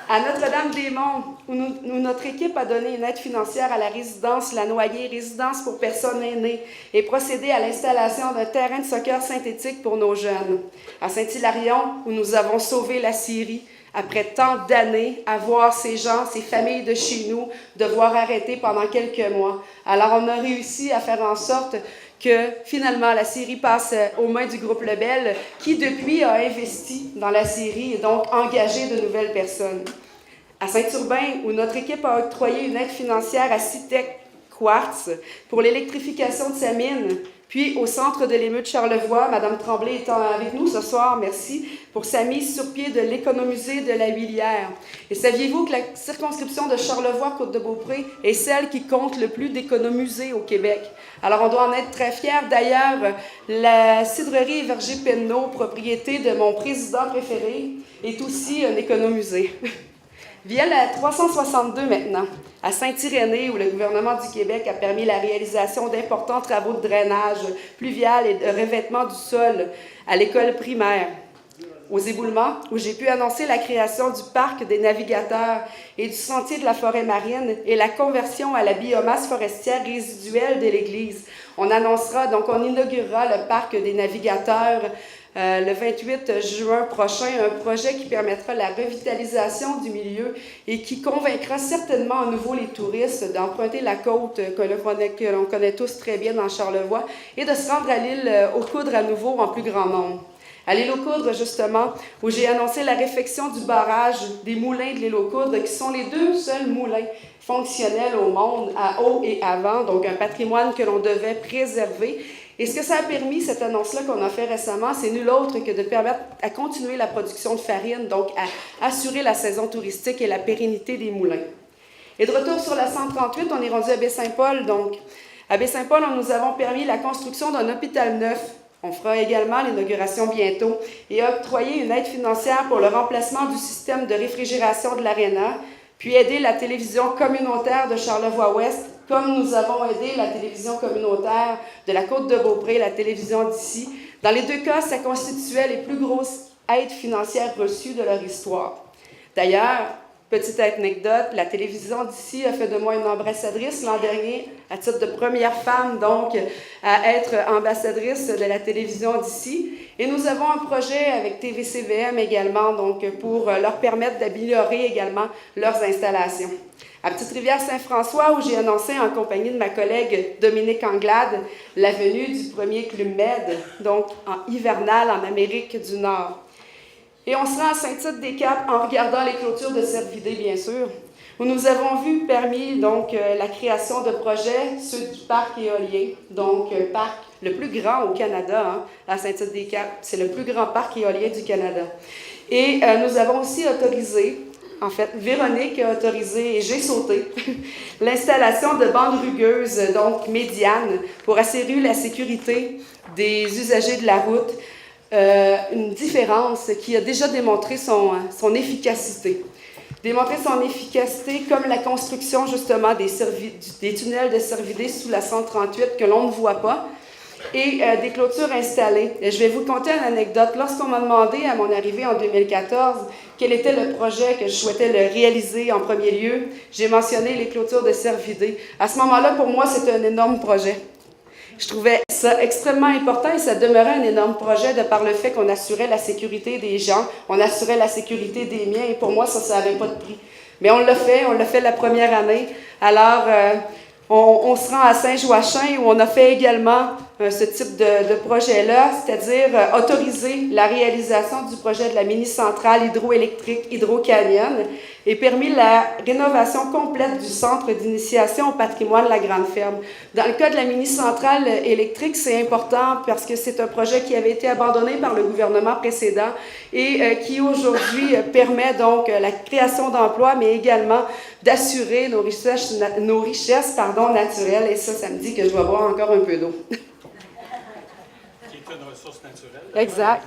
S6: À Notre-Dame-des-Monts, où notre équipe a donné une aide financière à la résidence La Noyée, résidence pour personnes aînées, et procédé à l'installation d'un terrain de soccer synthétique pour nos jeunes. À Saint-Hilarion, où nous avons sauvé la Syrie, après tant d'années à voir ces gens, ces familles de chez nous, devoir arrêter pendant quelques mois. Alors, on a réussi à faire en sorte que, finalement, la Syrie passe aux mains du groupe Lebel, qui, depuis, a investi dans la Syrie et donc engagé de nouvelles personnes. À Saint-Urbain, où notre équipe a octroyé une aide financière à Citec Quartz pour l'électrification de sa mine, puis au Centre de l'émeute Charlevoix, Mme Tremblay étant avec nous ce soir, merci, pour sa mise sur pied de l'économusée de la Huilière. Et saviez-vous que la circonscription de Charlevoix-Côte-de-Beaupré est celle qui compte le plus d'économusées au Québec? Alors, on doit en être très fiers. D'ailleurs, la cidrerie Verger-Penneau, propriété de mon président préféré, est aussi un économusée. Via la 362 maintenant, à Saint-Irénée, où le gouvernement du Québec a permis la réalisation d'importants travaux de drainage pluvial et de revêtement du sol à l'école primaire. Aux Éboulements, où j'ai pu annoncer la création du parc des navigateurs et du sentier de la forêt marine et la conversion à la biomasse forestière résiduelle de l'église. On inaugurera le parc des navigateurs le 28 juin prochain, un projet qui permettra la revitalisation du milieu et qui convaincra certainement à nouveau les touristes d'emprunter la côte que l'on connaît tous très bien dans Charlevoix et de se rendre à l'île aux Coudres à nouveau en plus grand nombre. À l'île aux Coudres, justement, où j'ai annoncé la réfection du barrage des moulins de l'île aux Coudres, qui sont les 2 seuls moulins fonctionnels au monde, à eau et à vent, donc un patrimoine que l'on devait préserver. Et ce que ça a permis, cette annonce-là qu'on a fait récemment, c'est nul autre que de permettre à continuer la production de farine, donc à assurer la saison touristique et la pérennité des moulins. Et de retour sur la 138, on est rendu à Baie-Saint-Paul. Donc, à Baie-Saint-Paul, nous avons permis la construction d'un hôpital neuf. On fera également l'inauguration bientôt et a octroyé une aide financière pour le remplacement du système de réfrigération de l'Aréna, puis aider la télévision communautaire de Charlevoix-Ouest, comme nous avons aidé la télévision communautaire de la Côte-de-Beaupré, la télévision d'ici. Dans les 2 cas, ça constituait les plus grosses aides financières reçues de leur histoire. D'ailleurs, Petite anecdote, la télévision d'ici a fait de moi une ambassadrice l'an dernier, à titre de première femme, donc, à être ambassadrice de la télévision d'ici. Et nous avons un projet avec TVCVM également, donc, pour leur permettre d'améliorer également leurs installations. À Petite-Rivière-Saint-François, où j'ai annoncé en compagnie de ma collègue Dominique Anglade la venue du premier Club Med, donc en hivernal en Amérique du Nord. Et on se rend à Saint-Tite-des-Caps en regardant les clôtures de Cervidé, bien sûr, où nous avons vu permis donc la création de projets, ceux du parc éolien, donc parc le plus grand au Canada, hein, à Saint-Tite-des-Caps. C'est le plus grand parc éolien du Canada. Et nous avons aussi autorisé, en fait, Véronique a autorisé, et j'ai sauté, l'installation de bandes rugueuses, donc médianes, pour assurer la sécurité des usagers de la route. Une différence qui a déjà démontré son efficacité. Démontrer son efficacité comme la construction justement des tunnels de Cervidé sous la 138 que l'on ne voit pas et des clôtures installées. Et je vais vous conter une anecdote. Lorsqu'on m'a demandé à mon arrivée en 2014 quel était le projet que je souhaitais le réaliser en premier lieu, j'ai mentionné les clôtures de Cervidé. À ce moment-là, pour moi, c'était un énorme projet. Je trouvais ça extrêmement important et ça demeurait un énorme projet de par le fait qu'on assurait la sécurité des gens, on assurait la sécurité des miens et pour moi, ça n'avait pas de prix. Mais on l'a fait la première année. Alors, on se rend à Saint-Joachim où on a fait également ce type de projet-là, c'est-à-dire autoriser la réalisation du projet de la mini-centrale hydroélectrique Hydro-Canyon et permis la rénovation complète du centre d'initiation au patrimoine de la Grande Ferme. Dans le cas de la mini-centrale électrique, c'est important parce que c'est un projet qui avait été abandonné par le gouvernement précédent et qui aujourd'hui permet donc la création d'emplois, mais également d'assurer nos richesses naturelles. Et ça me dit que je dois boire encore un peu d'eau.
S4: Qui est une ressource naturelle.
S6: Exact.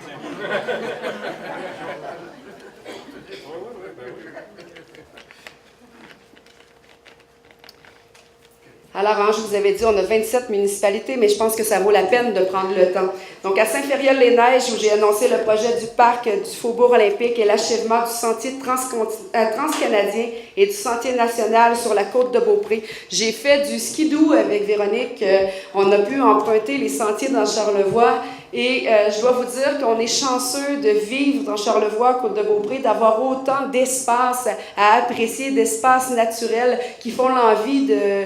S6: Alors, je vous avais dit, on a 27 municipalités, mais je pense que ça vaut la peine de prendre le temps. Donc, à Saint-Fériol-les-Neiges, où j'ai annoncé le projet du parc du Faubourg olympique et l'achèvement du sentier transcanadien et du sentier national sur la côte de Beaupré, j'ai fait du skidoo avec Véronique. On a pu emprunter les sentiers dans Charlevoix. Et je dois vous dire qu'on est chanceux de vivre dans Charlevoix, Côte-de-Beaupré, d'avoir autant d'espace à apprécier, d'espaces naturels qui font l'envie de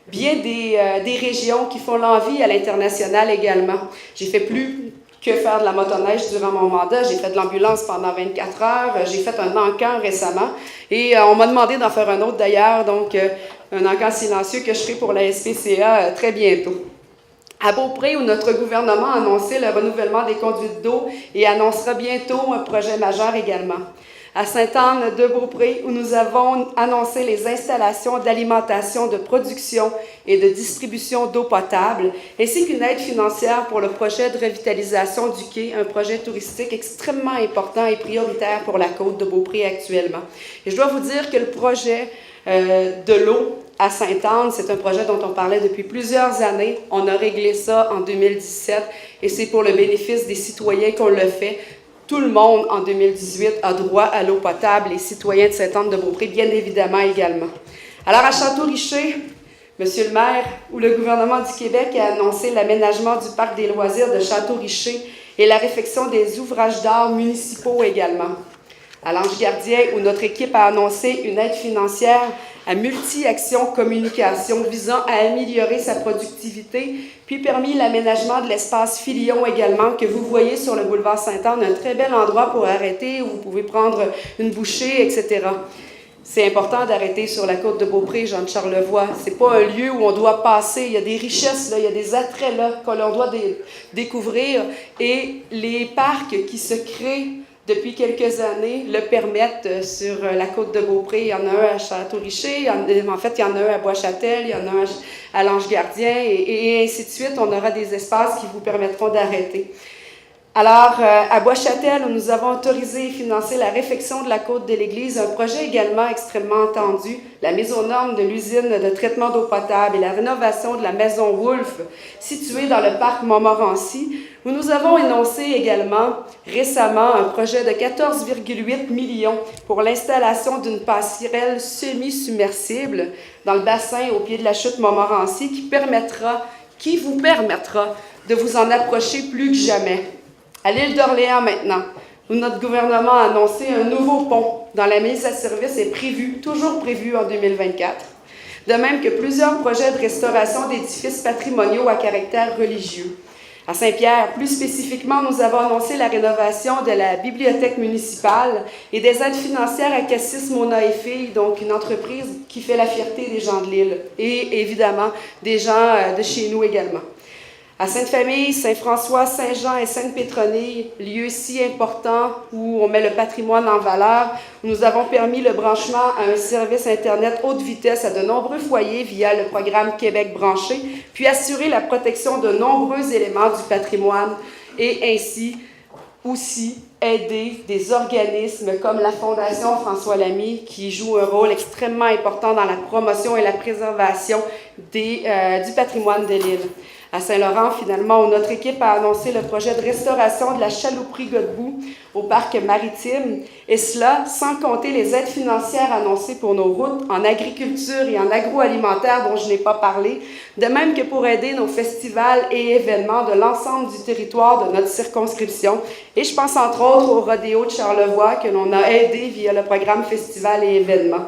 S6: bien des régions, qui font l'envie à l'international également. J'ai fait plus que faire de la motoneige durant mon mandat. J'ai fait de l'ambulance pendant 24 heures. J'ai fait un encan récemment. Et on m'a demandé d'en faire un autre d'ailleurs, donc un encan silencieux que je ferai pour la SPCA très bientôt. À Beaupré, où notre gouvernement a annoncé le renouvellement des conduites d'eau et annoncera bientôt un projet majeur également. À Sainte-Anne-de-Beaupré, où nous avons annoncé les installations d'alimentation, de production et de distribution d'eau potable, ainsi qu'une aide financière pour le projet de revitalisation du quai, un projet touristique extrêmement important et prioritaire pour la côte de Beaupré actuellement. Et je dois vous dire que le projet de l'eau à Sainte-Anne, c'est un projet dont on parlait depuis plusieurs années. On a réglé ça en 2017 et c'est pour le bénéfice des citoyens qu'on le fait. Tout le monde, en 2018, a droit à l'eau potable, les citoyens de Sainte-Anne-de-Beaupré, bien évidemment également. Alors, à Château-Richer, Monsieur le maire, où le gouvernement du Québec a annoncé l'aménagement du parc des loisirs de Château-Richer et la réfection des ouvrages d'art municipaux également. À l'Ange-Gardien, où notre équipe a annoncé une aide financière à Multi-Action Communication visant à améliorer sa productivité, puis permis l'aménagement de l'espace Filion également, que vous voyez sur le boulevard Sainte-Anne, un très bel endroit pour arrêter, où vous pouvez prendre une bouchée, etc. C'est important d'arrêter sur la côte de Beaupré, Jean de Charlevoix. C'est pas un lieu où on doit passer. Il y a des richesses, là, il y a des attraits là qu'on doit découvrir. Et les parcs qui se créent depuis quelques années le permettent sur la côte de Beaupré. Il y en a un à Château-Richer, en fait, il y en a un à Bois-Châtel, il y en a un à l'Ange-Gardien, et ainsi de suite. On aura des espaces qui vous permettront d'arrêter. Alors, à Bois-Châtel, où nous avons autorisé et financé la réfection de la côte de l'église, un projet également extrêmement attendu, la mise aux normes de l'usine de traitement d'eau potable et la rénovation de la maison Wolf, située dans le parc Montmorency, où nous avons énoncé également récemment un projet de 14,8 millions pour l'installation d'une passerelle semi-submersible dans le bassin au pied de la chute Montmorency qui vous permettra de vous en approcher plus que jamais. À l'île d'Orléans maintenant, où notre gouvernement a annoncé un nouveau pont dont la mise à service est toujours prévue en 2024. De même que plusieurs projets de restauration d'édifices patrimoniaux à caractère religieux. À Saint-Pierre, plus spécifiquement, nous avons annoncé la rénovation de la bibliothèque municipale et des aides financières à Cassis Mona et Filles, donc une entreprise qui fait la fierté des gens de l'île et évidemment des gens de chez nous également. À Sainte-Famille, Saint-François, Saint-Jean et Sainte-Pétronille, lieux si importants où on met le patrimoine en valeur, où nous avons permis le branchement à un service Internet haute vitesse à de nombreux foyers via le programme Québec branché, puis assurer la protection de nombreux éléments du patrimoine et ainsi aussi aider des organismes comme la Fondation François Lamy qui joue un rôle extrêmement important dans la promotion et la préservation du patrimoine de l'île. À Saint-Laurent, finalement, où notre équipe a annoncé le projet de restauration de la chalouperie Godbout au parc maritime, et cela sans compter les aides financières annoncées pour nos routes en agriculture et en agroalimentaire dont je n'ai pas parlé, de même que pour aider nos festivals et événements de l'ensemble du territoire de notre circonscription. Et je pense entre autres au rodéo de Charlevoix que l'on a aidé via le programme Festivals et événements.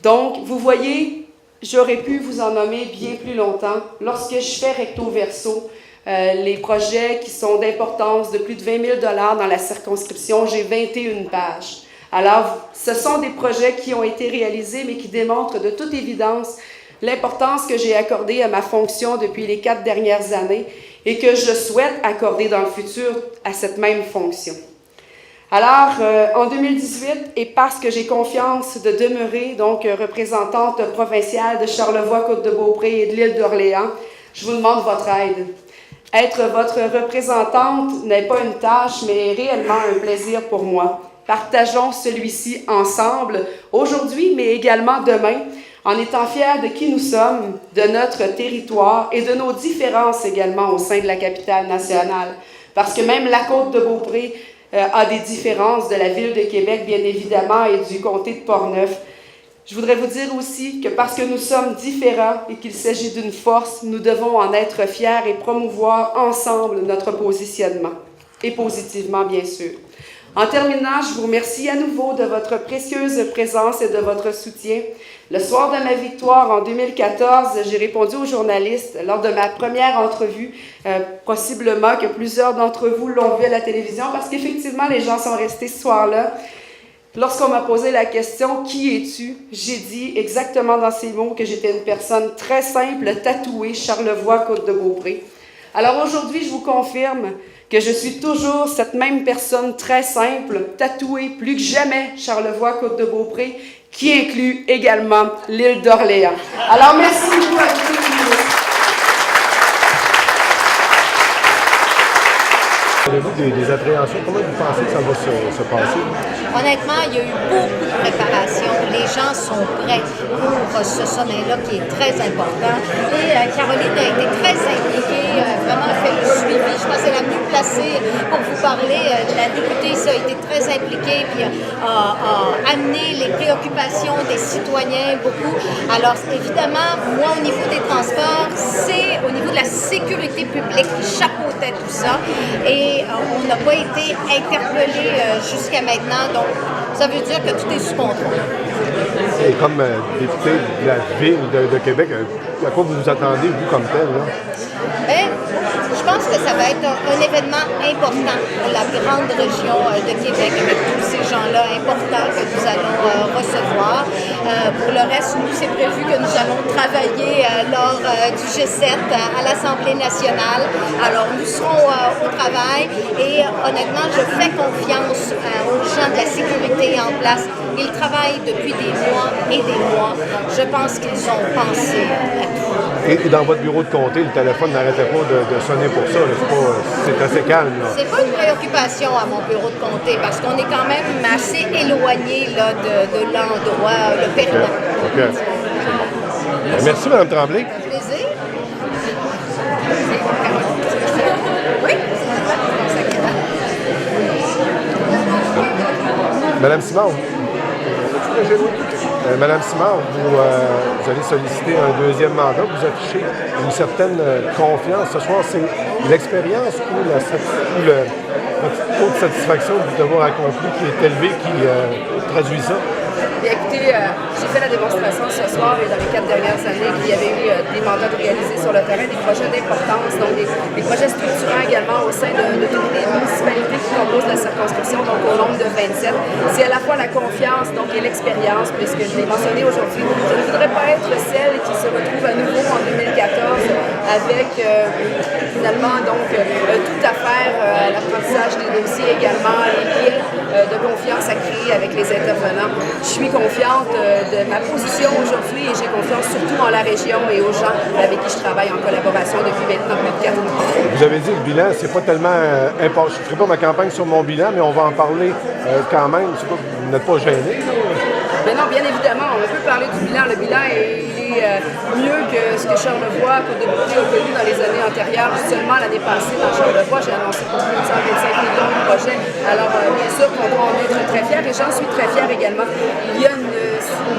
S6: Donc, vous voyez, j'aurais pu vous en nommer bien plus longtemps. Lorsque je fais recto verso, les projets qui sont d'importance de plus de 20 000 $ dans la circonscription, j'ai 21 pages. Alors, ce sont des projets qui ont été réalisés, mais qui démontrent de toute évidence l'importance que j'ai accordée à ma fonction depuis les 4 dernières années et que je souhaite accorder dans le futur à cette même fonction. Alors, en 2018, et parce que j'ai confiance de demeurer donc représentante provinciale de Charlevoix-Côte-de-Beaupré et de l'île d'Orléans, je vous demande votre aide. Être votre représentante n'est pas une tâche, mais réellement un plaisir pour moi. Partageons celui-ci ensemble, aujourd'hui, mais également demain, en étant fiers de qui nous sommes, de notre territoire et de nos différences également au sein de la capitale nationale. Parce que même la Côte-de-Beaupré a des différences de la ville de Québec, bien évidemment, et du comté de Portneuf. Je voudrais vous dire aussi que parce que nous sommes différents et qu'il s'agit d'une force, nous devons en être fiers et promouvoir ensemble notre positionnement, et positivement, bien sûr. En terminant, je vous remercie à nouveau de votre précieuse présence et de votre soutien. Le soir de ma victoire en 2014, j'ai répondu aux journalistes lors de ma première entrevue, possiblement que plusieurs d'entre vous l'ont vu à la télévision, parce qu'effectivement, les gens sont restés ce soir-là. Lorsqu'on m'a posé la question « Qui es-tu ?», j'ai dit exactement dans ces mots que j'étais une personne très simple, tatouée, Charlevoix, Côte-de-Beaupré. Alors aujourd'hui, je vous confirme que je suis toujours cette même personne très simple, tatouée plus que jamais Charlevoix, Côte-de-Beaupré, qui inclut également l'île d'Orléans. Alors merci beaucoup à tous.
S7: Avez-vous des appréhensions? Comment vous pensez que ça va se passer?
S3: Honnêtement, il y a eu beaucoup de préparation. Les gens sont prêts pour ce sommet-là qui est très important. Et Caroline a été très impliquée, vraiment fait le suivi. Je pense qu'elle est la mieux placée pour vous parler. La députée a été très impliquée puis a amené les préoccupations des citoyens beaucoup. Alors évidemment, moi au niveau des transports, c'est au niveau de la sécurité publique qui chapeautait tout ça. Et on n'a pas été interpellés jusqu'à maintenant, donc ça veut dire que tout est sous contrôle.
S7: Et comme député de la ville de Québec, à quoi vous vous attendez, vous, comme tel? Là?
S3: Bien, je pense que ça va être un événement important pour la grande région de Québec, avec tous ces gens-là importants que nous allons recevoir. Pour le reste, nous, c'est prévu que nous allons travailler lors du G7 à l'Assemblée nationale. Alors, nous serons au travail et honnêtement, je fais confiance aux gens de la sécurité en place. Ils travaillent depuis des mois et des mois. Je pense qu'ils ont pensé à tout.
S7: Et dans votre bureau de comté, le téléphone n'arrêtait pas de sonner pour ça. C'est assez calme. Là.
S8: C'est pas une préoccupation à mon bureau de comté parce qu'on est quand même assez éloigné là, de l'endroit, le périmètre.
S7: OK. Bon. Merci, Mme Tremblay.
S8: Ça fait plaisir. Oui?
S7: Madame Simard. Madame Simard, vous allez solliciter un deuxième mandat. Vous affichez une certaine confiance. Ce soir, c'est l'expérience ou le taux de satisfaction du devoir accompli qui est élevé qui traduit ça?
S6: Bien, écoutez, j'ai fait la démonstration ce soir et dans les 4 dernières années qu'il y avait eu des mandats réalisés sur le terrain, des projets d'importance, donc des projets structurants également au sein de toutes les municipalités qui composent la circonscription, donc au nombre de 27. C'est à la fois la confiance donc, et l'expérience, puisque je l'ai mentionné aujourd'hui. Je ne voudrais pas être celle qui se retrouve à nouveau en 2014 avec finalement donc tout à faire, l'apprentissage des dossiers également, les liens de confiance à créer avec les intervenants. Je suis confiante de ma position aujourd'hui et j'ai confiance surtout en la région et aux gens avec qui je travaille en collaboration depuis maintenant plus de 4 ans.
S7: Vous avez dit que le bilan, c'est pas tellement important. Je ne ferai pas ma campagne sur mon bilan, mais on va en parler quand même. Vous n'êtes pas gêné?
S6: Mais non, bien évidemment, on peut parler du bilan. Le bilan il est mieux que ce que Charlevoix a connu dans les années antérieures. Seulement l'année passée, dans Charlevoix, j'ai annoncé pour plus de 125 millions de projets. Alors, bien sûr qu'on doit en être très fiers et j'en suis très fière également. Il y a une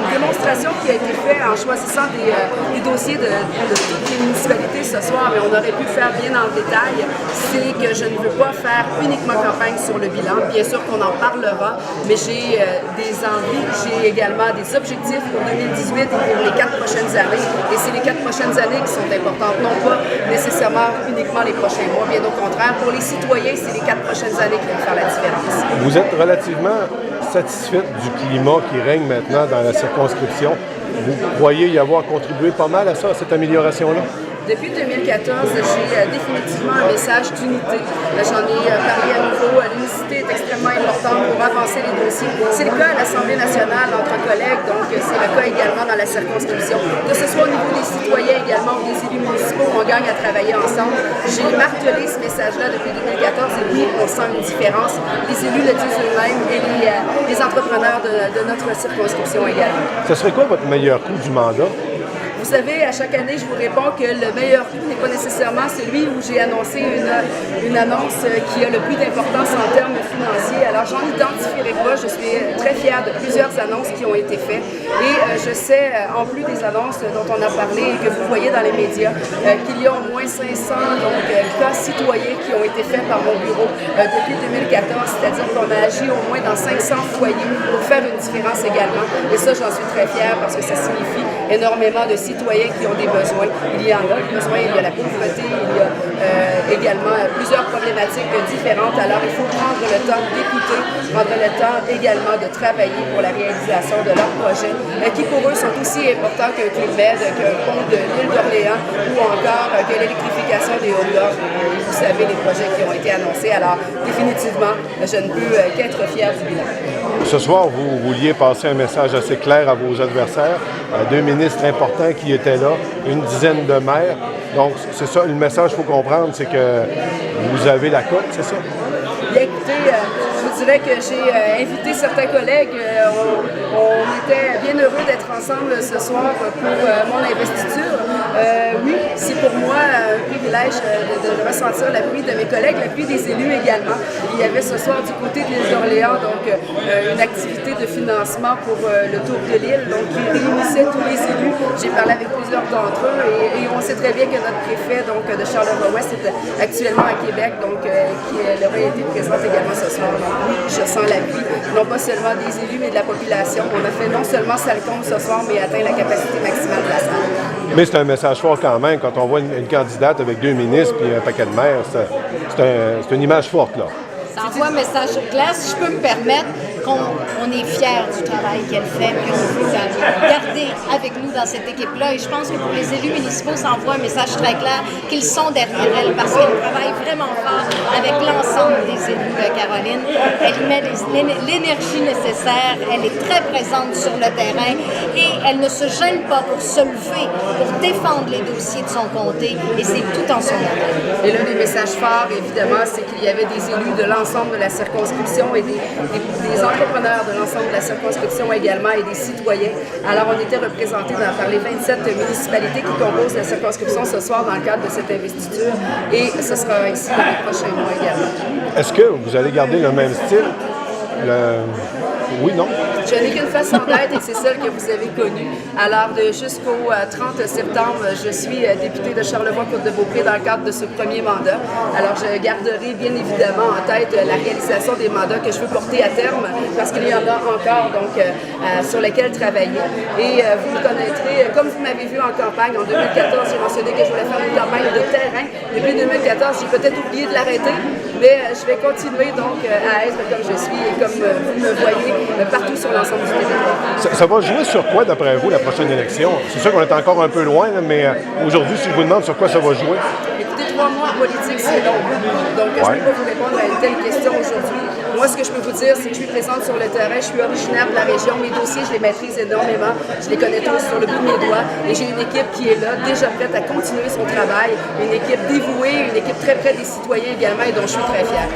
S6: démonstration qui a été faite en choisissant des dossiers de toutes les municipalités ce soir, mais on aurait pu le faire bien en détail. C'est que je ne veux pas faire uniquement campagne sur le bilan. Bien sûr qu'on en parlera, mais j'ai des envies, j'ai également des objectifs pour 2018 et pour les 4 prochaines années. Et c'est les 4 prochaines années qui sont importantes, non pas nécessairement uniquement les prochains mois, bien au contraire. Pour les citoyens, c'est les 4 prochaines années qui vont faire la différence.
S7: Vous êtes relativement satisfaite du climat qui règne maintenant dans la circonscription. Vous croyez y avoir contribué pas mal à ça, à cette amélioration-là?
S6: Depuis 2014, j'ai définitivement un message d'unité. J'en ai parlé à nouveau. L'unicité est extrêmement importante pour avancer les dossiers. C'est le cas à l'Assemblée nationale entre collègues, donc c'est le cas également dans la circonscription. Que ce soit au niveau des citoyens également ou des élus municipaux, on gagne à travailler ensemble. J'ai martelé ce message-là depuis 2014 et oui, on sent une différence. Les élus le disent eux-mêmes et les entrepreneurs de notre circonscription également.
S7: Ce serait quoi votre meilleur coup du mandat?
S6: Vous savez, à chaque année, je vous réponds que le meilleur coup n'est pas nécessairement celui où j'ai annoncé une annonce qui a le plus d'importance en termes financiers. Alors, j'en identifierai pas. Je suis très fière de plusieurs annonces qui ont été faites. Et je sais, en plus des annonces dont on a parlé et que vous voyez dans les médias, qu'il y a au moins 500 cas citoyens qui ont été faits par mon bureau depuis 2014. C'est-à-dire qu'on a agi au moins dans 500 foyers pour faire une différence également. Et ça, j'en suis très fière parce que ça signifie énormément de citoyens qui ont des besoins. Il y en a des besoins, il y a la pauvreté, il y a également plusieurs problématiques différentes. Alors, il faut prendre le temps d'écouter, prendre le temps également de travailler pour la réalisation de leurs projets, qui pour eux sont aussi importants qu'un Club Med, qu'un pont de l'île d'Orléans ou encore que l'électrification des Hauts-de-Gorge. Vous savez, les projets qui ont été annoncés. Alors, définitivement, je ne peux qu'être fière du bilan.
S7: Ce soir, vous vouliez passer un message assez clair à vos adversaires, à 2 ministres importants qui étaient là, une dizaine de maires. Donc, c'est ça, le message qu'il faut comprendre, c'est que vous avez la cote, c'est ça?
S6: Bien, écoutez, je vous dirais que j'ai invité certains collègues. On était bien heureux d'être ensemble ce soir pour mon investiture. Oui, c'est pour moi un privilège de ressentir l'appui de mes collègues, l'appui des élus également. Il y avait ce soir du côté de l'île d'Orléans donc une activité de financement pour le tour de l'île, donc qui réunissait tous les élus. J'ai parlé avec plusieurs d'entre eux et on sait très bien que notre préfet donc, de Charlevoix-Ouest est actuellement à Québec, donc qui aurait été présente également ce soir. Donc oui, je sens l'appui, non pas seulement des élus, mais de la population. On a fait non seulement salle comble ce soir, mais atteint la capacité maximale de la salle.
S7: Mais c'est un message fort quand même, quand on voit une candidate avec 2 ministres et un paquet de maires, c'est une image forte, là.
S8: Ça envoie un message clair, si je peux me permettre, on est fiers du travail qu'elle fait, puis on veut la garder avec nous dans cette équipe-là. Et je pense que pour les élus municipaux, ça envoie un message très clair qu'ils sont derrière elle, parce qu'elle travaille vraiment fort avec l'ensemble des élus de Caroline. Elle y met l'énergie nécessaire, elle est très présente sur le terrain et elle ne se gêne pas pour se lever, pour défendre les dossiers de son comté, et c'est tout en son honneur.
S6: Et l'un des messages forts, évidemment, c'est qu'il y avait des élus de l'ensemble de la circonscription et des entrepreneurs de l'ensemble de la circonscription également et des citoyens. Alors, on était représentés par les 27 municipalités qui composent la circonscription ce soir dans le cadre de cette investiture et ce sera ainsi dans les prochains mois également.
S7: Est-ce que vous allez garder le même style? Oui, non?
S6: Je n'ai qu'une façon d'être et c'est celle que vous avez connue. Alors, jusqu'au 30 septembre, je suis députée de Charlevoix-Côte-de-Beaupré dans le cadre de ce premier mandat. Alors, je garderai bien évidemment en tête la réalisation des mandats que je veux porter à terme parce qu'il y en a encore donc, sur lesquels travailler. Et vous me connaîtrez, comme vous m'avez vu en campagne, en 2014, j'ai mentionné que je voulais faire une campagne de terrain. Depuis 2014, j'ai peut-être oublié de l'arrêter, mais je vais continuer donc à être comme je suis et comme vous me voyez partout sur l'ensemble du territoire.
S7: Ça va jouer sur quoi, d'après vous, la prochaine élection? C'est sûr qu'on est encore un peu loin, là, mais aujourd'hui, si je vous demande sur quoi ça va jouer?
S6: Écoutez, 3 mois en politique, c'est long. Donc, je ne peux pas vous répondre à une telle question aujourd'hui. Moi, ce que je peux vous dire, c'est que je suis présente sur le terrain, je suis originaire de la région, mes dossiers, je les maîtrise énormément, je les connais tous sur le bout de mes doigts, et j'ai une équipe qui est là, déjà prête à continuer son travail, une équipe dévouée, une équipe très près des citoyens également, et dont je suis très fière.